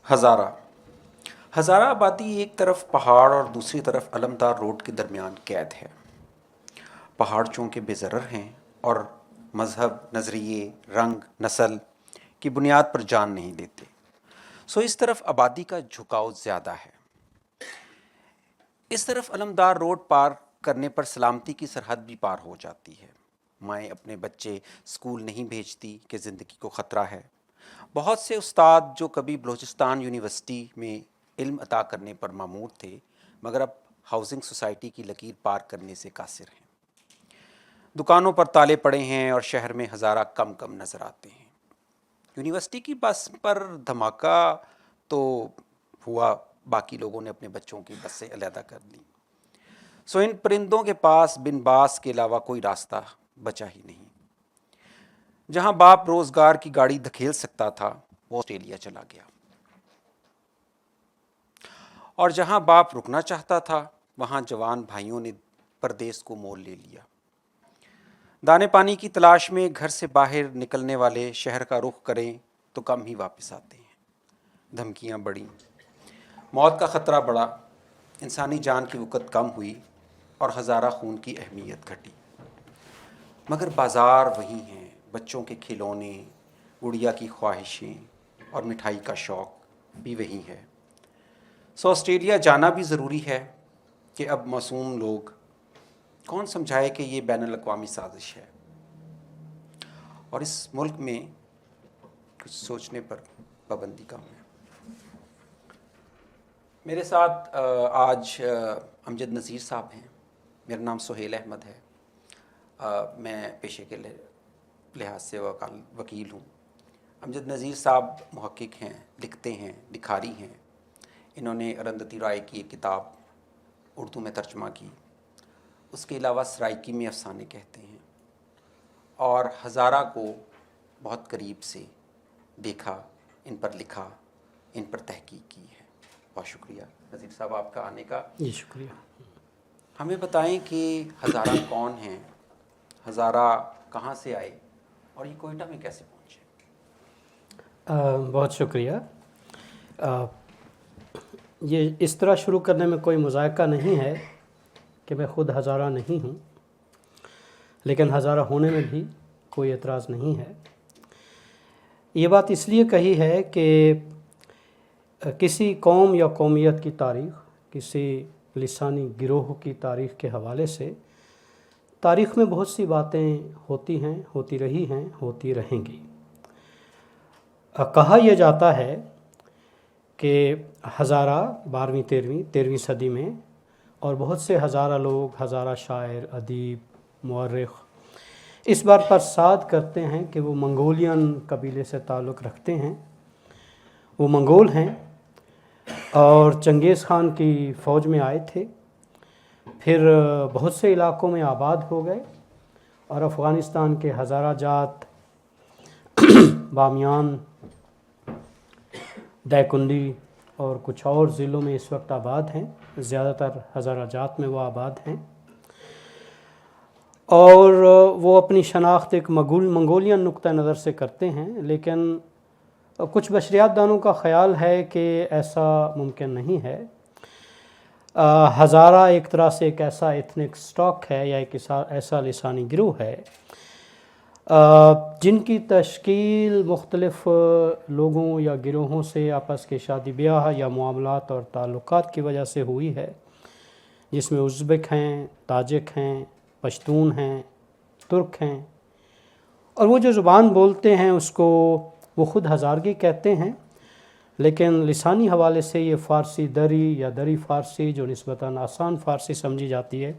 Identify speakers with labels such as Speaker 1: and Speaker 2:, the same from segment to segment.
Speaker 1: ہزارہ ہزارہ آبادی ایک طرف پہاڑ اور دوسری طرف علمدار روڈ کے درمیان قید ہے۔ پہاڑ چونکہ بے ضرر ہیں اور مذہب، نظریے، رنگ، نسل کی بنیاد پر جان نہیں دیتے، سو اس طرف آبادی کا جھکاؤ زیادہ ہے۔ اس طرف علمدار روڈ پار کرنے پر سلامتی کی سرحد بھی پار ہو جاتی ہے۔ مائیں اپنے بچے اسکول نہیں بھیجتی کہ زندگی کو خطرہ ہے۔ بہت سے استاد جو کبھی بلوچستان یونیورسٹی میں علم عطا کرنے پر مامور تھے، مگر اب ہاؤسنگ سوسائٹی کی لکیر پار کرنے سے قاصر ہیں۔ دکانوں پر تالے پڑے ہیں اور شہر میں ہزارہ کم کم نظر آتے ہیں۔ یونیورسٹی کی بس پر دھماکہ تو ہوا، باقی لوگوں نے اپنے بچوں کی بس سے علیحدہ کر لی، سو ان پرندوں کے پاس بن باس کے علاوہ کوئی راستہ بچا ہی نہیں۔ جہاں باپ روزگار کی گاڑی دھکیل سکتا تھا، وہ آسٹریلیا چلا گیا، اور جہاں باپ رکنا چاہتا تھا، وہاں جوان بھائیوں نے پردیس کو مول لے لیا۔ دانے پانی کی تلاش میں گھر سے باہر نکلنے والے شہر کا رخ کریں تو کم ہی واپس آتے ہیں۔ دھمکیاں بڑھیں، موت کا خطرہ بڑھا، انسانی جان کی وقت کم ہوئی اور ہزارہ خون کی اہمیت گھٹی، مگر بازار وہی ہیں، بچوں کے کھلونے، گڑیا کی خواہشیں اور مٹھائی کا شوق بھی وہی ہے۔ سو آسٹریلیا جانا بھی ضروری ہے کہ اب معصوم لوگ کون سمجھائے کہ یہ بین الاقوامی سازش ہے، اور اس ملک میں کچھ سوچنے پر پابندی کم ہے۔ میرے ساتھ آج امجد نذیر صاحب ہیں۔ میرا نام سہیل احمد ہے۔ میں پیشے کے لحاظ سے وکیل ہوں۔ امجد نذیر صاحب محقق ہیں، لکھتے ہیں، لکھاری ہیں۔ انہوں نے ارندھتی رائے کی ایک کتاب اردو میں ترجمہ کی، اس کے علاوہ سرائکی میں افسانے کہتے ہیں، اور ہزارہ کو بہت قریب سے دیکھا، ان پر لکھا، ان پر تحقیق کی ہے۔ بہت شکریہ نذیر صاحب آپ کا آنے کا۔
Speaker 2: جی شکریہ۔
Speaker 1: ہمیں بتائیں کہ ہزارہ کون ہیں، ہزارہ کہاں سے آئے اور یہ کوئٹہ میں کیسے پہنچے؟
Speaker 2: بہت شکریہ۔ یہ اس طرح شروع کرنے میں کوئی مذائقہ نہیں ہے کہ میں خود ہزارہ نہیں ہوں، لیکن ہزارہ ہونے میں بھی کوئی اعتراض نہیں ہے۔ یہ بات اس لیے کہی ہے کہ کسی قوم یا قومیت کی تاریخ، کسی لسانی گروہ کی تاریخ کے حوالے سے تاریخ میں بہت سی باتیں ہوتی ہیں، ہوتی رہی ہیں، ہوتی رہیں گی۔ کہا یہ جاتا ہے کہ ہزارہ 12ویں 13ویں صدی میں، اور بہت سے ہزارہ لوگ، ہزارہ شاعر، ادیب، مورخ اس بات پر سعد کرتے ہیں کہ وہ منگولین قبیلے سے تعلق رکھتے ہیں، وہ منگول ہیں اور چنگیز خان کی فوج میں آئے تھے، پھر بہت سے علاقوں میں آباد ہو گئے، اور افغانستان کے ہزارہ جات، بامیان، دائکنڈی اور کچھ اور ضلعوں میں اس وقت آباد ہیں۔ زیادہ تر ہزارہ جات میں وہ آباد ہیں، اور وہ اپنی شناخت ایک منگولین نقطہ نظر سے کرتے ہیں، لیکن کچھ بشریات دانوں کا خیال ہے کہ ایسا ممکن نہیں ہے۔ ہزارہ ایک طرح سے ایک ایسا ایتھنک سٹاک ہے یا ایک ایسا لسانی گروہ ہے جن کی تشکیل مختلف لوگوں یا گروہوں سے آپس کے شادی بیاہ یا معاملات اور تعلقات کی وجہ سے ہوئی ہے، جس میں ازبک ہیں، تاجک ہیں، پشتون ہیں، ترک ہیں، اور وہ جو زبان بولتے ہیں اس کو وہ خود ہزارگی کہتے ہیں، لیکن لسانی حوالے سے یہ فارسی دری یا دری فارسی جو نسبتاً آسان فارسی سمجھی جاتی ہے،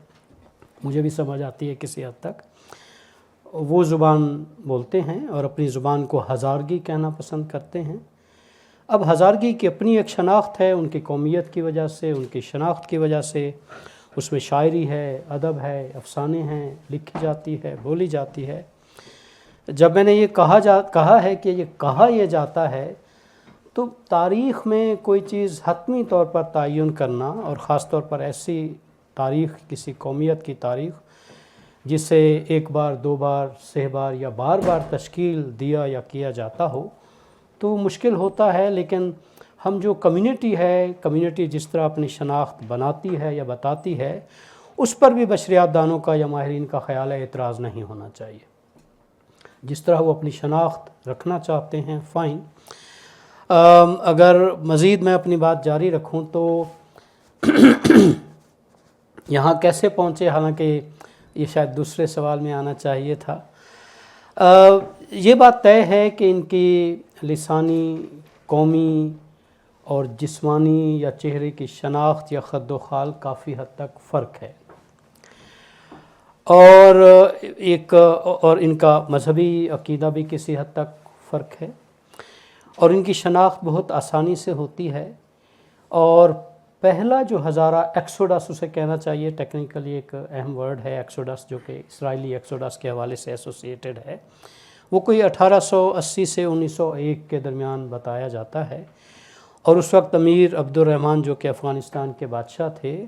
Speaker 2: مجھے بھی سمجھ آتی ہے کسی حد تک، وہ زبان بولتے ہیں اور اپنی زبان کو ہزارگی کہنا پسند کرتے ہیں۔ اب ہزارگی کی اپنی ایک شناخت ہے، ان کی قومیت کی وجہ سے، ان کی شناخت کی وجہ سے، اس میں شاعری ہے، ادب ہے، افسانے ہیں، لکھی جاتی ہے، بولی جاتی ہے۔ جب میں نے یہ کہا ہے کہ یہ کہا یہ جاتا ہے، تو تاریخ میں کوئی چیز حتمی طور پر تعین کرنا، اور خاص طور پر ایسی تاریخ، کسی قومیت کی تاریخ جسے ایک بار، دو بار، 6 بار یا بار بار تشکیل دیا یا کیا جاتا ہو، تو مشکل ہوتا ہے۔ لیکن ہم جو کمیونٹی ہے، کمیونٹی جس طرح اپنی شناخت بناتی ہے یا بتاتی ہے، اس پر بھی بشریات دانوں کا یا ماہرین کا خیال ہے اعتراض نہیں ہونا چاہیے. جس طرح وہ اپنی شناخت رکھنا چاہتے ہیں فائن. اگر مزید میں اپنی بات جاری رکھوں تو یہاں کیسے پہنچے، حالانکہ یہ شاید دوسرے سوال میں آنا چاہیے تھا. یہ بات طے ہے کہ ان کی لسانی، قومی اور جسمانی یا چہرے کی شناخت یا خد و خال کافی حد تک فرق ہے، اور ان کا مذہبی عقیدہ بھی کسی حد تک فرق ہے، اور ان کی شناخت بہت آسانی سے ہوتی ہے. اور پہلا جو ہزارہ ایکسوڈس اسے کہنا چاہیے، ٹیکنیکلی ایک اہم ورڈ ہے ایکسوڈس، جو کہ اسرائیلی ایکسوڈس کے حوالے سے ایسوسیٹڈ ہے، وہ کوئی 1880 سے 1901 کے درمیان بتایا جاتا ہے. اور اس وقت امیر عبد الرحمن جو کہ افغانستان کے بادشاہ تھے،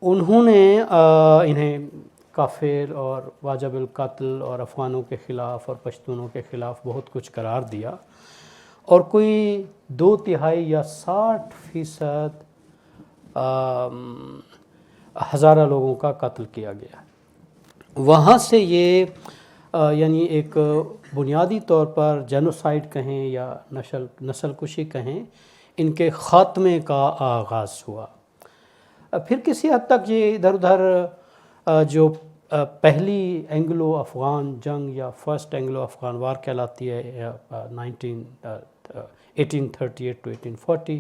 Speaker 2: انہوں نے انہیں کافر اور واجب القتل اور افغانوں کے خلاف اور پشتونوں کے خلاف بہت کچھ قرار دیا، اور کوئی 2/3 یا 60% ہزارہ لوگوں کا قتل کیا گیا. وہاں سے یہ یعنی ایک بنیادی طور پر جینوسائیڈ کہیں یا نسل کشی کہیں، ان کے خاتمے کا آغاز ہوا. پھر کسی حد تک یہ ادھر ادھر جو پہلی اینگلو افغان جنگ یا فرسٹ اینگلو افغان وار کہلاتی ہے 1838 to 1840،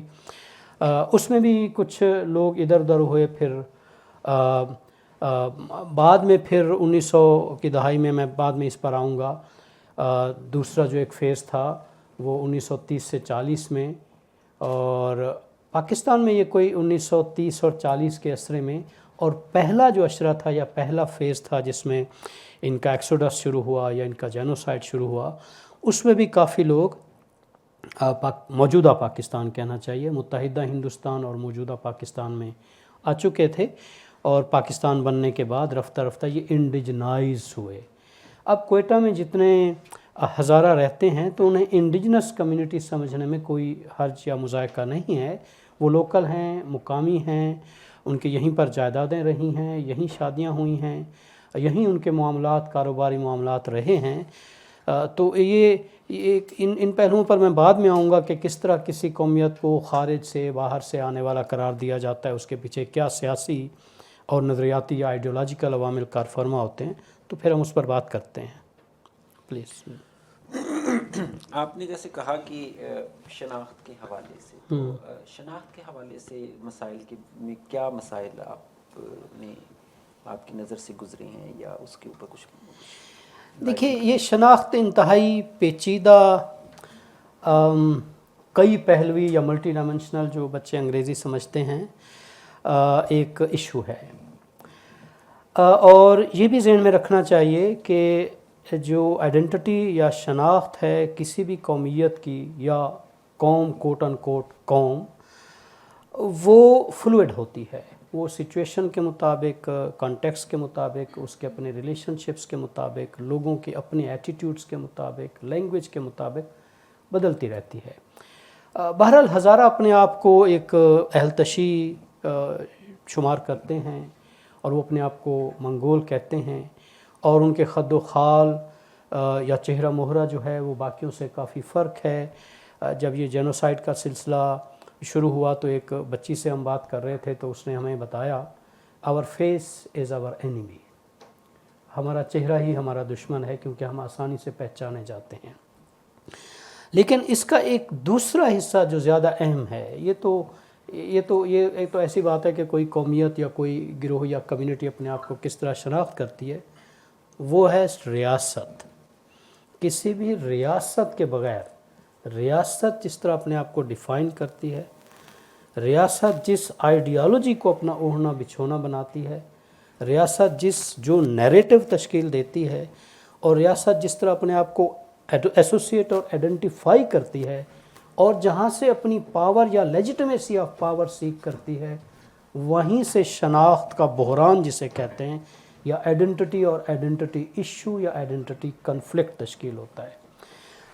Speaker 2: اس میں بھی کچھ لوگ ادھر ادھر ہوئے. پھر بعد میں پھر 1900 کی دہائی میں بعد میں اس پر آؤں گا، دوسرا جو ایک فیز تھا وہ 1930 سے 40 میں، اور پاکستان میں یہ کوئی 1930 اور 40 کے عشرے میں. اور پہلا جو عشرہ تھا یا پہلا فیز تھا جس میں ان کا ایکسوڈس شروع ہوا یا ان کا جینوسائیڈ شروع ہوا، اس میں بھی کافی لوگ موجودہ پاکستان کہنا چاہیے، متحدہ ہندوستان اور موجودہ پاکستان میں آ چکے تھے، اور پاکستان بننے کے بعد رفتہ رفتہ یہ انڈیجنائز ہوئے. اب کوئٹہ میں جتنے ہزارہ رہتے ہیں تو انہیں انڈیجنس کمیونٹی سمجھنے میں کوئی حرج یا مذائقہ نہیں ہے. وہ لوکل ہیں، مقامی ہیں، ان کے یہیں پر جائیدادیں رہی ہیں، یہیں شادیاں ہوئی ہیں، یہیں ان کے معاملات، کاروباری معاملات رہے ہیں. تو یہ ان پہلوؤں پر میں بعد میں آؤں گا کہ کس طرح کسی قومیت کو خارج سے، باہر سے آنے والا قرار دیا جاتا ہے، اس کے پیچھے کیا سیاسی اور نظریاتی یا آئیڈیولوجیکل عوامل کار فرما ہوتے ہیں. تو پھر ہم اس پر بات کرتے ہیں. پلیز.
Speaker 1: آپ نے جیسے کہا کہ شناخت کے حوالے سے، تو شناخت کے حوالے سے مسائل میں کیا مسائل آپ کی نظر سے گزرے ہیں یا اس کے اوپر کچھ؟
Speaker 2: دیکھیے، یہ شناخت انتہائی پیچیدہ، کئی پہلوی یا ملٹی ڈائمنشنل، جو بچے انگریزی سمجھتے ہیں، ایک ایشو ہے. اور یہ بھی ذہن میں رکھنا چاہیے کہ جو آئیڈینٹی یا شناخت ہے کسی بھی قومیت کی یا قوم کوٹ ان کوٹ قوم، وہ فلوئڈ ہوتی ہے. وہ سچویشن کے مطابق، کانٹیکس کے مطابق، اس کے اپنے ریلیشن شپس کے مطابق، لوگوں کے اپنے ایٹیٹیوڈز کے مطابق، لینگویج کے مطابق بدلتی رہتی ہے. بہرحال ہزارہ اپنے آپ کو ایک اہل تشی شمار کرتے ہیں، اور وہ اپنے آپ کو منگول کہتے ہیں، اور ان کے خد و خال یا چہرہ مہرہ جو ہے وہ باقیوں سے کافی فرق ہے. جب یہ جینوسائیڈ کا سلسلہ شروع ہوا تو ایک بچی سے ہم بات کر رہے تھے، تو اس نے ہمیں بتایا آور فیس از آور اینیمی، ہمارا چہرہ ہی ہمارا دشمن ہے، کیونکہ ہم آسانی سے پہچانے جاتے ہیں. لیکن اس کا ایک دوسرا حصہ جو زیادہ اہم ہے، یہ تو ایسی بات ہے کہ کوئی قومیت یا کوئی گروہ یا کمیونٹی اپنے آپ کو کس طرح شناخت کرتی ہے، وہ ہے ریاست. کسی بھی ریاست کے بغیر، ریاست جس طرح اپنے آپ کو ڈیفائن کرتی ہے، ریاست جس آئیڈیالوجی کو اپنا اوڑھنا بچھونا بناتی ہے، ریاست جو نیریٹو تشکیل دیتی ہے، اور ریاست جس طرح اپنے آپ کو ایسوسیٹ اور آئیڈینٹیفائی کرتی ہے، اور جہاں سے اپنی پاور یا لیجیٹمیسی آف پاور سیکھ کرتی ہے، وہیں سے شناخت کا بحران جسے کہتے ہیں، یا آئیڈینٹی اور آئیڈینٹی ایشو یا آئیڈینٹی کنفلکٹ تشکیل ہوتا ہے.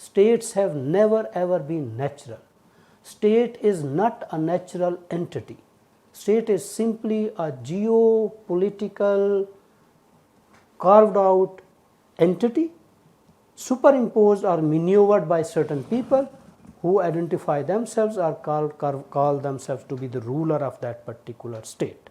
Speaker 2: States have never ever been natural. State is not a natural entity. State is simply a geopolitical carved out entity superimposed or maneuvered by certain people who identify themselves or call themselves to be the ruler of that particular state.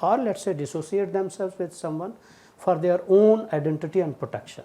Speaker 2: or let's say dissociate themselves with someone for their own identity and protection.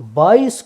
Speaker 2: 22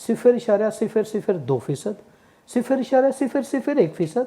Speaker 2: 0.002%, 0.001%।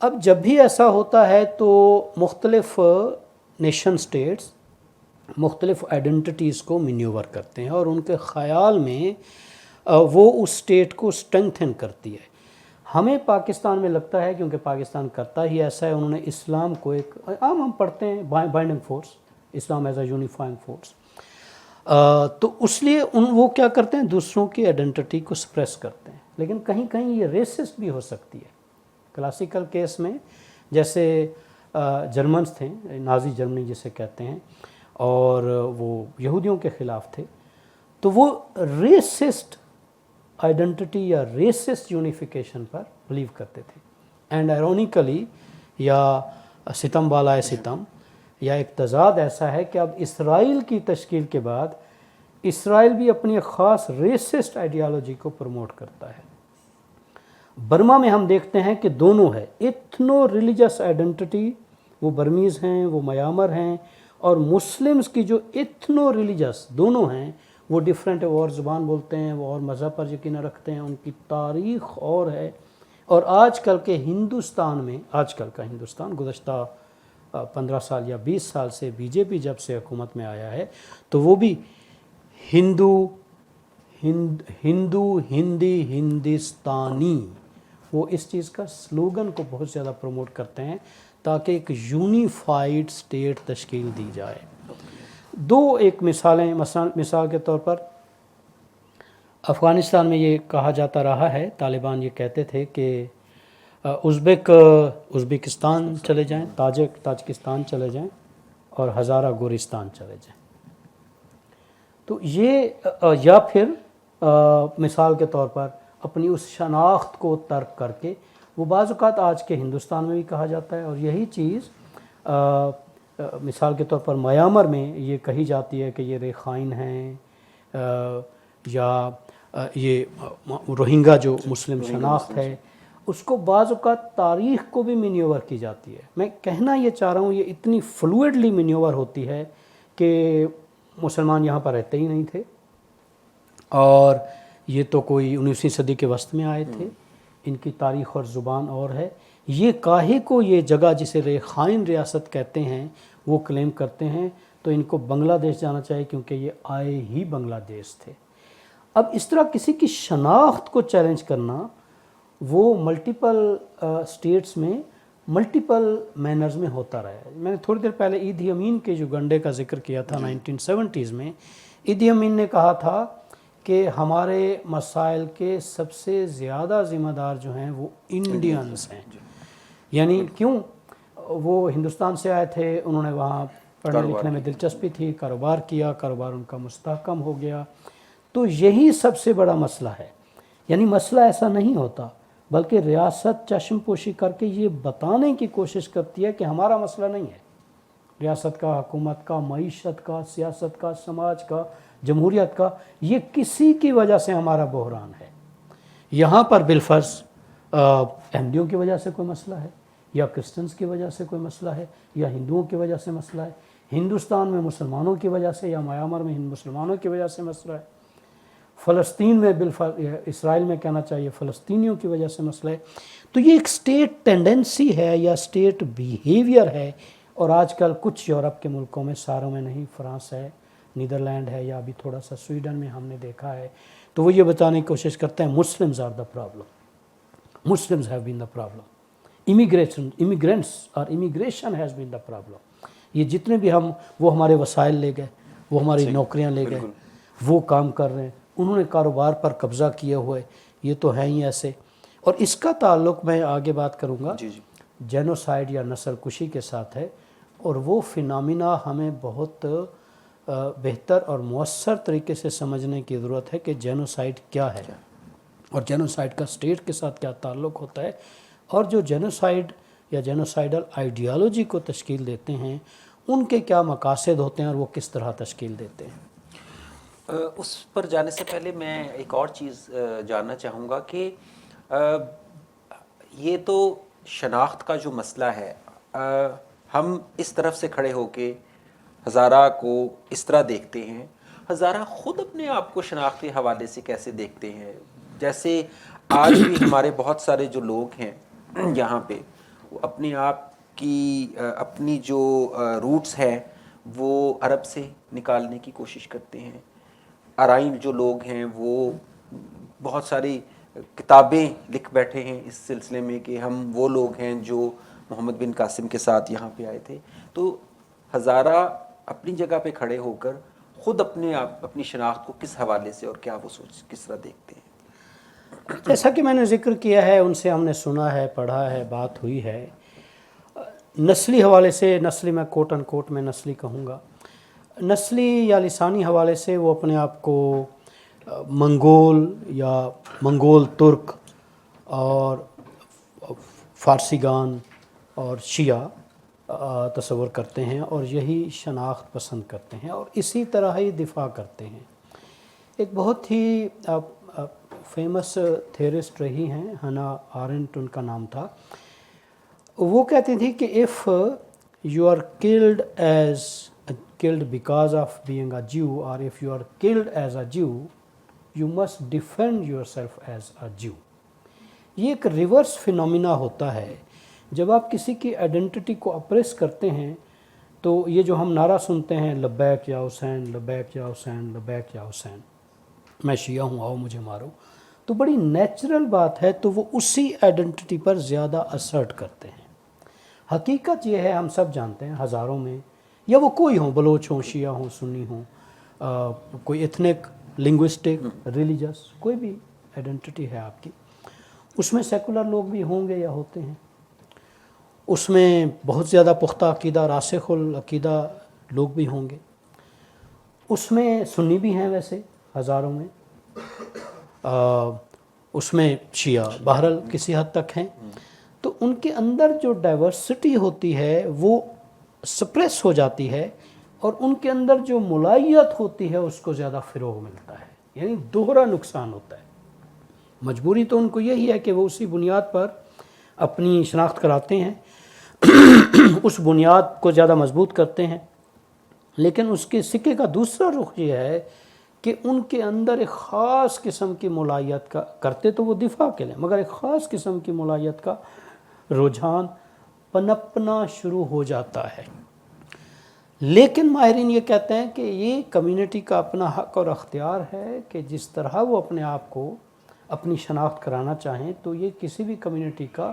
Speaker 2: اب جب بھی ایسا ہوتا ہے تو مختلف nation status مختلف آئیڈنٹیٹیز کو مینیور کرتے ہیں اور ان کے خیال میں وہ اس سٹیٹ کو اسٹرنگتھن کرتی ہے. ہمیں پاکستان میں لگتا ہے کیونکہ پاکستان کرتا ہی ایسا ہے, انہوں نے اسلام کو ایک عام ہم پڑھتے ہیں binding force, Islam as a unifying force, تو اس لیے وہ کیا کرتے ہیں دوسروں کی آئیڈنٹی کو سپریس کرتے ہیں. لیکن کہیں کہیں یہ ریسسٹ بھی ہو سکتی ہے. کلاسیکل کیس میں جیسے جرمنس تھے, نازی جرمنی جسے کہتے ہیں, اور وہ یہودیوں کے خلاف تھے, تو وہ ریسسٹ آئیڈنٹی یا ریسسٹ یونیفیکیشن پر بلیو کرتے تھے. اینڈ ایرونیکلی یا ستم بالائے ستم یا ایک تضاد ایسا ہے کہ اب اسرائیل کی تشکیل کے بعد اسرائیل بھی اپنی ایک خاص ریسسٹ آئیڈیالوجی کو پروموٹ کرتا ہے. برما میں ہم دیکھتے ہیں کہ دونوں ہے, ایتھنو ریلیجس آئیڈنٹی, وہ برمیز ہیں, وہ میامر ہیں, اور مسلمز کی جو ایتھنو ریلیجس دونوں ہیں وہ ڈیفرنٹ ہے, وہ اور زبان بولتے ہیں, وہ اور مذہب پر یقین رکھتے ہیں, ان کی تاریخ اور ہے. اور آج کل کے ہندوستان میں, آج کل کا ہندوستان گزشتہ 15 سال یا 20 سال سے بی جے پی جب سے حکومت میں آیا ہے تو وہ بھی ہندو ہندی ہندوستانی, وہ اس چیز کا سلوگن کو بہت زیادہ پروموٹ کرتے ہیں تاکہ ایک یونیفائڈ سٹیٹ تشکیل دی جائے. دو ایک مثالیں, مثال کے طور پر افغانستان میں یہ کہا جاتا رہا ہے, طالبان یہ کہتے تھے کہ ازبکستان چلے جائیں, تاجکستان چلے جائیں, اور ہزارہ گورستان چلے جائیں. تو یہ یا پھر مثال کے طور پر اپنی اس شناخت کو ترک کر کے, وہ بعض اوقات آج کے ہندوستان میں بھی کہا جاتا ہے, اور یہی چیز مثال کے طور پر میامر میں یہ کہی جاتی ہے کہ یہ ریخائن ہیں, یا یہ روہنگا جو مسلم شناخت ہے اس کو بعض اوقات تاریخ کو بھی مینیور کی جاتی ہے. میں کہنا یہ چاہ رہا ہوں یہ اتنی فلوئڈلی مینیور ہوتی ہے کہ مسلمان یہاں پر رہتے ہی نہیں تھے, اور یہ تو کوئی 19ویں صدی کے وسط میں آئے تھے, ان کی تاریخ اور زبان اور ہے. یہ کاہے کو یہ جگہ جسے ریخائن ریاست کہتے ہیں وہ کلیم کرتے ہیں, تو ان کو بنگلہ دیش جانا چاہیے کیونکہ یہ آئے ہی بنگلہ دیش تھے. اب اس طرح کسی کی شناخت کو چیلنج کرنا وہ ملٹیپل سٹیٹس میں ملٹیپل مینرز میں ہوتا رہا ہے. میں نے تھوڑی دیر پہلے ایدھی امین کے جو گنڈے کا ذکر کیا تھا 1970s میں, ایدھی امین نے کہا تھا کہ ہمارے مسائل کے سب سے زیادہ ذمہ دار جو ہیں وہ انڈینز ہیں. یعنی کیوں, وہ ہندوستان سے آئے تھے, انہوں نے وہاں پڑھنے لکھنے میں دلچسپی تھی, کاروبار کیا, کاروبار ان کا مستحکم ہو گیا. تو یہی سب سے بڑا مسئلہ ہے. یعنی مسئلہ ایسا نہیں ہوتا بلکہ ریاست چشم پوشی کر کے یہ بتانے کی کوشش کرتی ہے کہ ہمارا مسئلہ نہیں ہے. ریاست کا, حکومت کا, معیشت کا, سیاست کا, سماج کا, جمہوریت کا, یہ کسی کی وجہ سے ہمارا بحران ہے. یہاں پر بالفرض احمدیوں کی وجہ سے کوئی مسئلہ ہے, یا کرسچنز کی وجہ سے کوئی مسئلہ ہے, یا ہندوؤں کی وجہ سے مسئلہ ہے, ہندوستان میں مسلمانوں کی وجہ سے یا میامر میں مسلمانوں کی وجہ سے مسئلہ ہے, فلسطین میں اسرائیل میں کہنا چاہیے فلسطینیوں کی وجہ سے مسئلہ ہے. تو یہ ایک سٹیٹ ٹینڈنسی ہے یا سٹیٹ بیہیویئر ہے, اور آج کل کچھ یورپ کے ملکوں میں, ساروں میں نہیں, فرانس ہے, نیدرلینڈ ہے, یا ابھی تھوڑا سا سویڈن میں ہم نے دیکھا ہے, تو وہ یہ بتانے کی کوشش کرتے ہیں Muslims are the problem, Muslims have been the problem, immigrants اور immigration has been the problem. یہ جتنے بھی وہ ہمارے وسائل لے گئے, وہ ہماری نوکریاں لے گئے, وہ کام کر رہے ہیں, انہوں نے کاروبار پر قبضہ کیے ہوئے, یہ تو ہیں ہی ایسے. اور اس کا تعلق میں آگے بات کروں گا جینوسائیڈ یا نسل کشی کے ساتھ ہے, اور وہ فینامینا ہمیں بہت بہتر اور مؤثر طریقے سے سمجھنے کی ضرورت ہے کہ جینوسائیڈ کیا ہے, اور جینوسائیڈ کا سٹیٹ کے ساتھ کیا تعلق ہوتا ہے, اور جو جینوسائیڈ یا جینوسائیڈل آئیڈیالوجی کو تشکیل دیتے ہیں ان کے کیا مقاصد ہوتے ہیں اور وہ کس طرح تشکیل دیتے ہیں.
Speaker 1: اس پر جانے سے پہلے میں ایک اور چیز جاننا چاہوں گا کہ یہ تو شناخت کا جو مسئلہ ہے, ہم اس طرف سے کھڑے ہو کے ہزارہ کو اس طرح دیکھتے ہیں, ہزارہ خود اپنے آپ کو شناختی حوالے سے کیسے دیکھتے ہیں؟ جیسے آج بھی ہمارے بہت سارے جو لوگ ہیں یہاں پہ, وہ اپنے آپ کی اپنی جو روٹس ہیں وہ عرب سے نکالنے کی کوشش کرتے ہیں. آرائن جو لوگ ہیں وہ بہت ساری کتابیں لکھ بیٹھے ہیں اس سلسلے میں کہ ہم وہ لوگ ہیں جو محمد بن قاسم کے ساتھ یہاں پہ آئے تھے. تو ہزارہ اپنی جگہ پہ کھڑے ہو کر خود اپنے آپ اپنی شناخت کو کس حوالے سے اور کیا وہ سوچ کس طرح دیکھتے ہیں؟
Speaker 2: جیسا کہ میں نے ذکر کیا ہے، ان سے ہم نے سنا ہے، پڑھا ہے، بات ہوئی ہے. نسلی حوالے سے، نسلی میں کوٹ ان کوٹ میں نسلی کہوں گا، نسلی یا لسانی حوالے سے وہ اپنے آپ کو منگول یا منگول ترک اور فارسیگان اور شیعہ تصور کرتے ہیں اور یہی شناخت پسند کرتے ہیں اور اسی طرح ہی دفاع کرتے ہیں. ایک بہت ہی فیمس تھیورسٹ رہی ہیں ہنا آرنٹ، ان کا نام تھا. وہ کہتی تھی کہ if you are killed because of being a Jew, or if you are killed as a Jew, you must defend yourself as a Jew. یہ ایک ریورس فینومینا ہوتا ہے. جب آپ کسی کی آئیڈینٹی کو اپریس کرتے ہیں تو یہ جو ہم نعرہ سنتے ہیں لبیک یا حسین، لبیک یا حسین، لبیک یا حسین، میں شیعہ ہوں آؤ مجھے مارو، تو بڑی نیچرل بات ہے. تو وہ اسی آئیڈینٹی پر زیادہ اسرٹ کرتے ہیں. حقیقت یہ ہے، ہم سب جانتے ہیں، ہزاروں میں یا وہ کوئی ہوں، بلوچ ہوں، شیعہ ہوں، سنی ہوں، کوئی ایتھنک، لنگوسٹک، ریلیجس، کوئی بھی آئیڈینٹی ہے آپ کی، اس میں سیکولر لوگ بھی ہوں گے یا ہوتے ہیں، اس میں بہت زیادہ پختہ عقیدہ، راسخ العقیدہ لوگ بھی ہوں گے، اس میں سنی بھی ہیں ویسے ہزاروں میں، اس میں شیعہ بہرحال کسی حد تک ہیں. تو ان کے اندر جو ڈائیورسٹی ہوتی ہے وہ سپریس ہو جاتی ہے اور ان کے اندر جو ملائیت ہوتی ہے اس کو زیادہ فروغ ملتا ہے. یعنی دوہرا نقصان ہوتا ہے. مجبوری تو ان کو یہی ہے کہ وہ اسی بنیاد پر اپنی شناخت کراتے ہیں، اس بنیاد کو زیادہ مضبوط کرتے ہیں. لیکن اس کے سکے کا دوسرا رخ یہ ہے کہ ان کے اندر ایک خاص قسم کی ملائیت کا کرتے تو وہ دفاع کے لیں، مگر ایک خاص قسم کی ملائیت کا رجحان پنپنا شروع ہو جاتا ہے. لیکن ماہرین یہ کہتے ہیں کہ یہ کمیونٹی کا اپنا حق اور اختیار ہے کہ جس طرح وہ اپنے آپ کو اپنی شناخت کرانا چاہیں، تو یہ کسی بھی کمیونٹی کا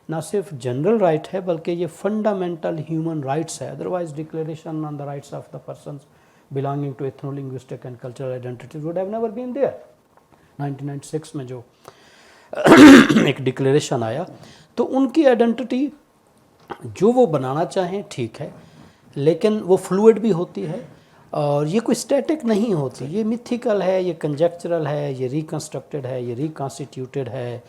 Speaker 2: نہ صرف جنرل رائٹ ہے بلکہ یہ فنڈامنٹل ہیومن رائٹس ہے. Otherwise declaration on the rights of the persons belonging to ethno-linguistic and cultural identities would have never been there. 1996 میں جو ایک ڈکلیریشن آیا، تو ان کی آئیڈینٹی جو وہ بنانا چاہیں ٹھیک ہے، لیکن وہ فلوئڈ بھی ہوتی ہے اور یہ کوئی اسٹیٹک نہیں ہوتی. یہ میتھیکل ہے، یہ کنجیکچرل ہے، یہ ریکنسٹرکٹڈ ہے، یہ ریکانسٹیٹیوٹڈ ہے.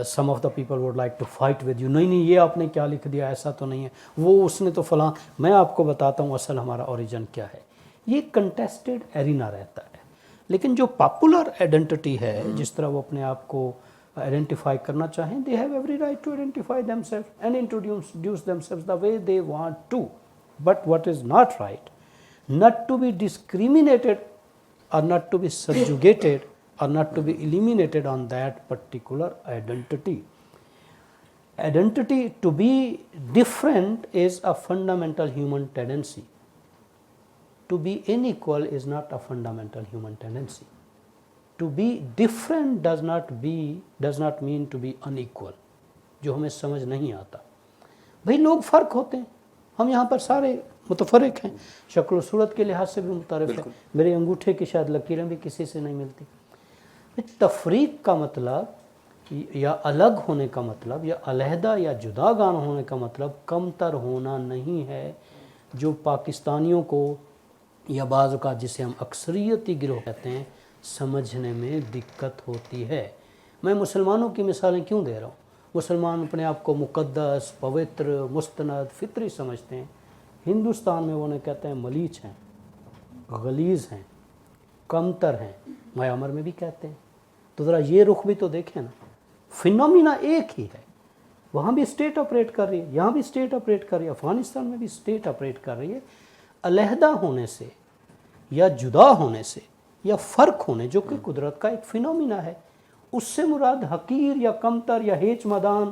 Speaker 2: Some of the people would like to fight with you, نہیں یہ آپ نے کیا لکھ دیا، ایسا تو نہیں ہے، وہ اس نے تو فلاں. میں آپ کو بتاتا ہوں اصل ہمارا اوریجن کیا ہے. یہ کنٹیسٹڈ ایرینا رہتا ہے. لیکن جو پاپولر آئیڈینٹی ہے، جس طرح وہ اپنے آپ کو آئیڈینٹیفائی کرنا چاہیں، they have every right to identify themselves and introduce themselves the way they want to. But what is not right, not to be discriminated or not to be subjugated or not to be eliminated on that particular identity. Identity to be different is a fundamental human tendency. To be unequal is not a fundamental human tendency. To be different does not mean to be unequal. جو ہمیں سمجھ نہیں آتا. بھئی لوگ فرق ہوتے ہیں، ہم یہاں پر سارے متفرق ہیں، شکل و صورت کے لحاظ سے بھی متعارف ہیں. میرے انگوٹھے کی شاید لکیریں بھی کسی سے نہیں ملتی. تفریق کا مطلب یا الگ ہونے کا مطلب یا علیحدہ یا جداگانہ ہونے کا مطلب کم تر ہونا نہیں ہے، جو پاکستانیوں کو یا بعض اوقات جسے ہم اکثریتی گروہ کہتے ہیں سمجھنے میں دقت ہوتی ہے. میں مسلمانوں کی مثالیں کیوں دے رہا ہوں؟ مسلمان اپنے آپ کو مقدس، پوتر، مستند، فطری سمجھتے ہیں. ہندوستان میں وہ انہیں کہتے ہیں ملیچ ہیں، غلیظ ہیں، کمتر ہیں. میامر میں بھی کہتے ہیں. تو ذرا یہ رخ بھی تو دیکھیں نا. فینومینا ایک ہی ہے. وہاں بھی اسٹیٹ آپریٹ کر رہی ہے، یہاں بھی اسٹیٹ آپریٹ کر رہی ہے، افغانستان میں بھی اسٹیٹ آپریٹ کر رہی ہے. علیحدہ ہونے سے یا جدا ہونے سے یا فرق ہونے، جو کہ قدرت کا ایک فینومینا ہے، اس سے مراد حقیر یا کمتر یا ہیچ مدان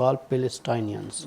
Speaker 2: call Palestinians।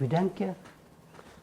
Speaker 2: we don't care।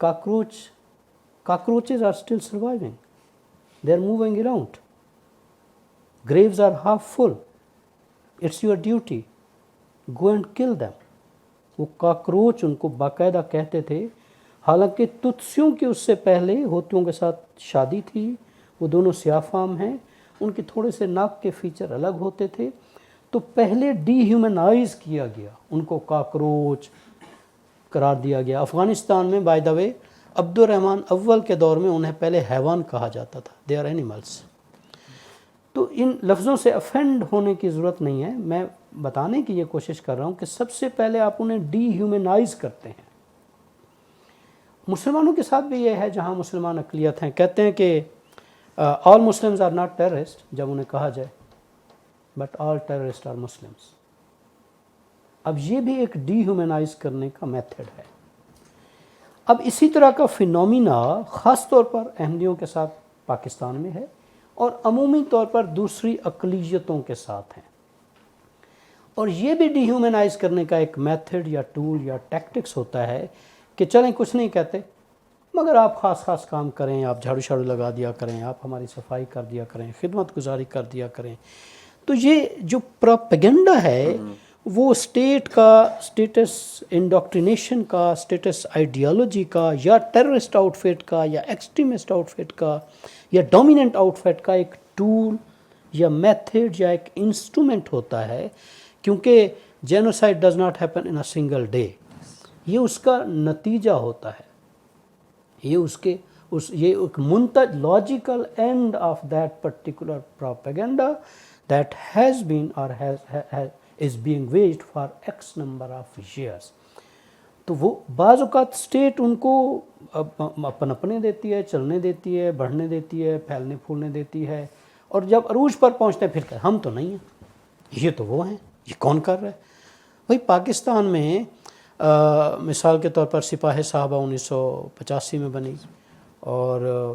Speaker 2: cockroaches are still surviving, they are moving around, graves are half full, it's your duty, go and kill them। وہ کاکروچ ان کو باقاعدہ کہتے تھے، حالانکہ تتسیوں کی اس سے پہلے ہوتیوں کے ساتھ شادی تھی، وہ دونوں سیاہ فام ہیں، ان کے تھوڑے سے ناک کے فیچر الگ ہوتے تھے، تو پہلے ڈی ہیومنائز کیا گیا، ان کو کاکروچ قرار دیا گیا۔ افغانستان میں بائی دا وے عبد الرحمن اول کے دور میں انہیں پہلے حیوان کہا جاتا تھا، دے آر اینیملس۔ تو ان لفظوں سے افینڈ ہونے کی ضرورت نہیں ہے، میں بتانے کی یہ کوشش کر رہا ہوں کہ سب سے پہلے آپ انہیں ڈی ہیومنائز کرتے ہیں۔ مسلمانوں کے ساتھ بھی یہ ہے، جہاں مسلمان اقلیت ہیں، کہتے ہیں کہ all Muslims are not terrorist, جب انہیں کہا جائے but all terrorist are Muslims. اب یہ بھی ایک ڈی ہیومنائز کرنے کا میتھڈ ہے۔ اب اسی طرح کا فینومینا خاص طور پر احمدیوں کے ساتھ پاکستان میں ہے، اور عمومی طور پر دوسری اقلیتوں کے ساتھ ہیں، اور یہ بھی ڈی ہیومنائز کرنے کا ایک میتھڈ یا ٹول یا ٹیکٹکس ہوتا ہے کہ چلیں کچھ نہیں کہتے، مگر آپ خاص کام کریں، آپ جھاڑو شاڑو لگا دیا کریں، آپ ہماری صفائی کر دیا کریں، خدمت گزاری کر دیا کریں۔ تو یہ جو پروپیگنڈا ہے وہ اسٹیٹ کا اسٹیٹس انڈاکٹرینیشن کا، اسٹیٹس آئیڈیالوجی کا، یا ٹیررسٹ آؤٹ فٹ کا، یا ایکسٹریمسٹ آؤٹ فٹ کا، یا ڈومیننٹ آؤٹ فٹ کا ایک ٹول یا میتھڈ یا ایک انسٹرومنٹ ہوتا ہے، کیونکہ genocide does not happen in a single day, یہ اس کا نتیجہ ہوتا ہے، یہ ایک منتج logical end of that particular propaganda that has been اور is being waged for X number of years۔ تو وہ بعض اوقات اسٹیٹ ان کو پنپنے دیتی ہے، چلنے دیتی ہے، بڑھنے دیتی ہے، پھیلنے پھولنے دیتی ہے، اور جب عروج پر پہنچتے ہیں پھر کہ ہم تو نہیں ہیں، یہ تو وہ ہیں، یہ کون کر رہا ہے؟ بھائی پاکستان میں مثال کے طور پر سپاہ صحابہ 1985 میں بنی، اور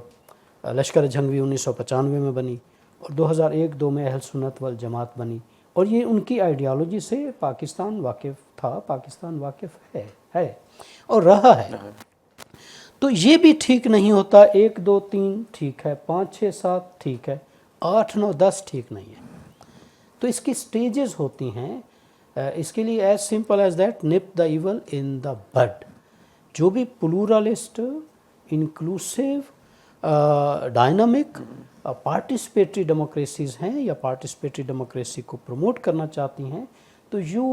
Speaker 2: لشکر جھنگوی 1995 میں بنی، اور 2001-2 میں اہل سنت والجماعت بنی، اور یہ ان کی آئیڈیالوجی سے پاکستان واقف تھا، پاکستان واقف ہے اور رہا ہے۔ تو یہ بھی ٹھیک نہیں ہوتا، 1 2 3 ٹھیک ہے، 5 6 7 ٹھیک ہے، 8 9 10 ٹھیک نہیں ہے۔ تو اس کی سٹیجز ہوتی ہیں، اس کے لیے ایز سمپل ایز دیٹ نپ دا ایول ان دا بڈ۔ جو بھی پلورلسٹ، انکلوسیو، ڈائنامک پارٹیسپیٹری ڈیموکریسیز ہیں، یا پارٹیسپیٹری ڈیموکریسی کو پروموٹ کرنا چاہتی ہیں، تو you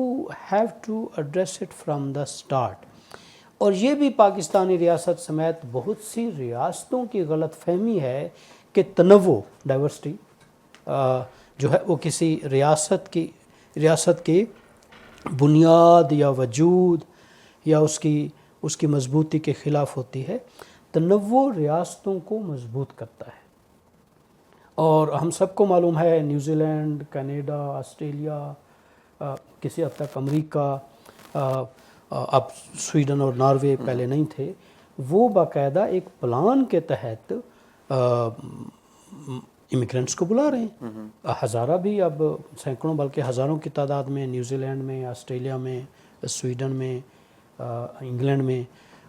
Speaker 2: have to address it from the start. اور یہ بھی پاکستانی ریاست سمیت بہت سی ریاستوں کی غلط فہمی ہے کہ تنوع، ڈائیورسٹی جو ہے وہ کسی ریاست کی بنیاد یا وجود یا اس کی مضبوطی کے خلاف ہوتی ہے۔ تنوع ریاستوں کو مضبوط کرتا ہے، اور ہم سب کو معلوم ہے نیوزی لینڈ، کینیڈا، آسٹریلیا، کسی حد تک امریکہ، اب سویڈن اور ناروے پہلے نہیں تھے، وہ باقاعدہ ایک پلان کے تحت امیگرینٹس کو بلا رہے ہیں۔ ہزارہ بھی، اب سینکڑوں بلکہ ہزاروں کی تعداد میں نیوزی لینڈ میں، آسٹریلیا میں، سویڈن میں، انگلینڈ میں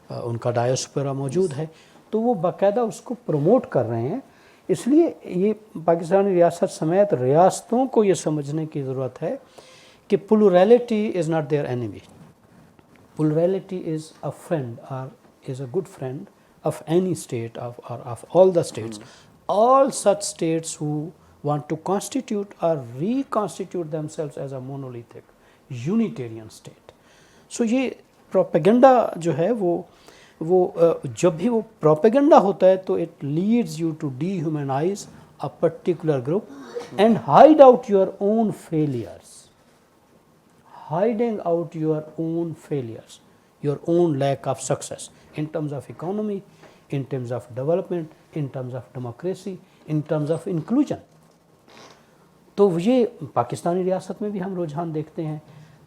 Speaker 2: ان کا ڈائسپورا موجود ہے، تو وہ باقاعدہ اس کو پروموٹ کر رہے ہیں۔ اس لیے یہ پاکستانی ریاست سمیت ریاستوں کو یہ سمجھنے کی ضرورت ہے کہ plurality is not their enemy, plurality is a friend اور is a good friend of any state اور of all the states. All such states who want to constitute or reconstitute themselves as a monolithic Unitarian state۔ So یہ propaganda جو ہے وہ جب بھی وہ propaganda ہوتا ہے تو it leads you to dehumanize a particular group and hide out your own failures، hiding out your own failures، your own lack of success in terms of economy، in terms of development، in terms of democracy، in terms of inclusion۔ تو یہ پاکستانی ریاست میں بھی ہم رجحان دیکھتے ہیں،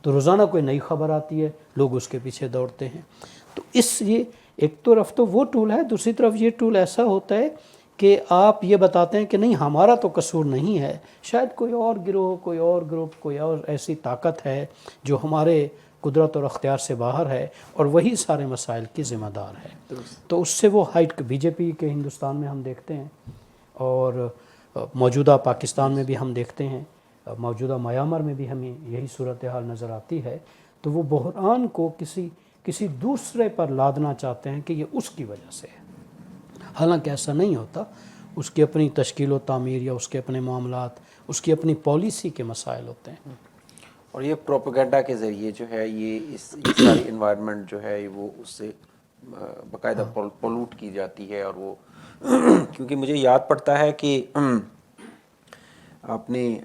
Speaker 2: تو روزانہ کوئی نئی خبر آتی ہے، لوگ اس کے پیچھے دوڑتے ہیں۔ تو یہ ایک طرف تو وہ ٹول ہے، دوسری طرف یہ ٹول ایسا ہوتا ہے کہ آپ یہ بتاتے ہیں کہ نہیں ہمارا تو قصور نہیں ہے، شاید کوئی اور گروہ، کوئی اور گروپ، کوئی اور ایسی طاقت ہے جو ہمارے قدرت اور اختیار سے باہر ہے، اور وہی سارے مسائل کی ذمہ دار ہے۔ تو اس سے وہ ہائٹ بی جے پی کے ہندوستان میں ہم دیکھتے ہیں، اور موجودہ پاکستان میں بھی ہم دیکھتے ہیں، موجودہ میانمار میں بھی ہمیں یہی صورتحال نظر آتی ہے۔ تو وہ بحران کو کسی دوسرے پر لادنا چاہتے ہیں کہ یہ اس کی وجہ سے ہے، حالانکہ ایسا نہیں ہوتا. اس کی اپنی تشکیل و تعمیر یا اس کے اپنے معاملات، اس کی اپنی پالیسی کے مسائل ہوتے ہیں.
Speaker 1: اور یہ پروپیگنڈا کے ذریعے جو ہے یہ ساری انوائرمنٹ جو ہے وہ اس سے باقاعدہ پولوٹ کی جاتی ہے. اور وہ کیونکہ مجھے یاد پڑتا ہے کہ آپ نے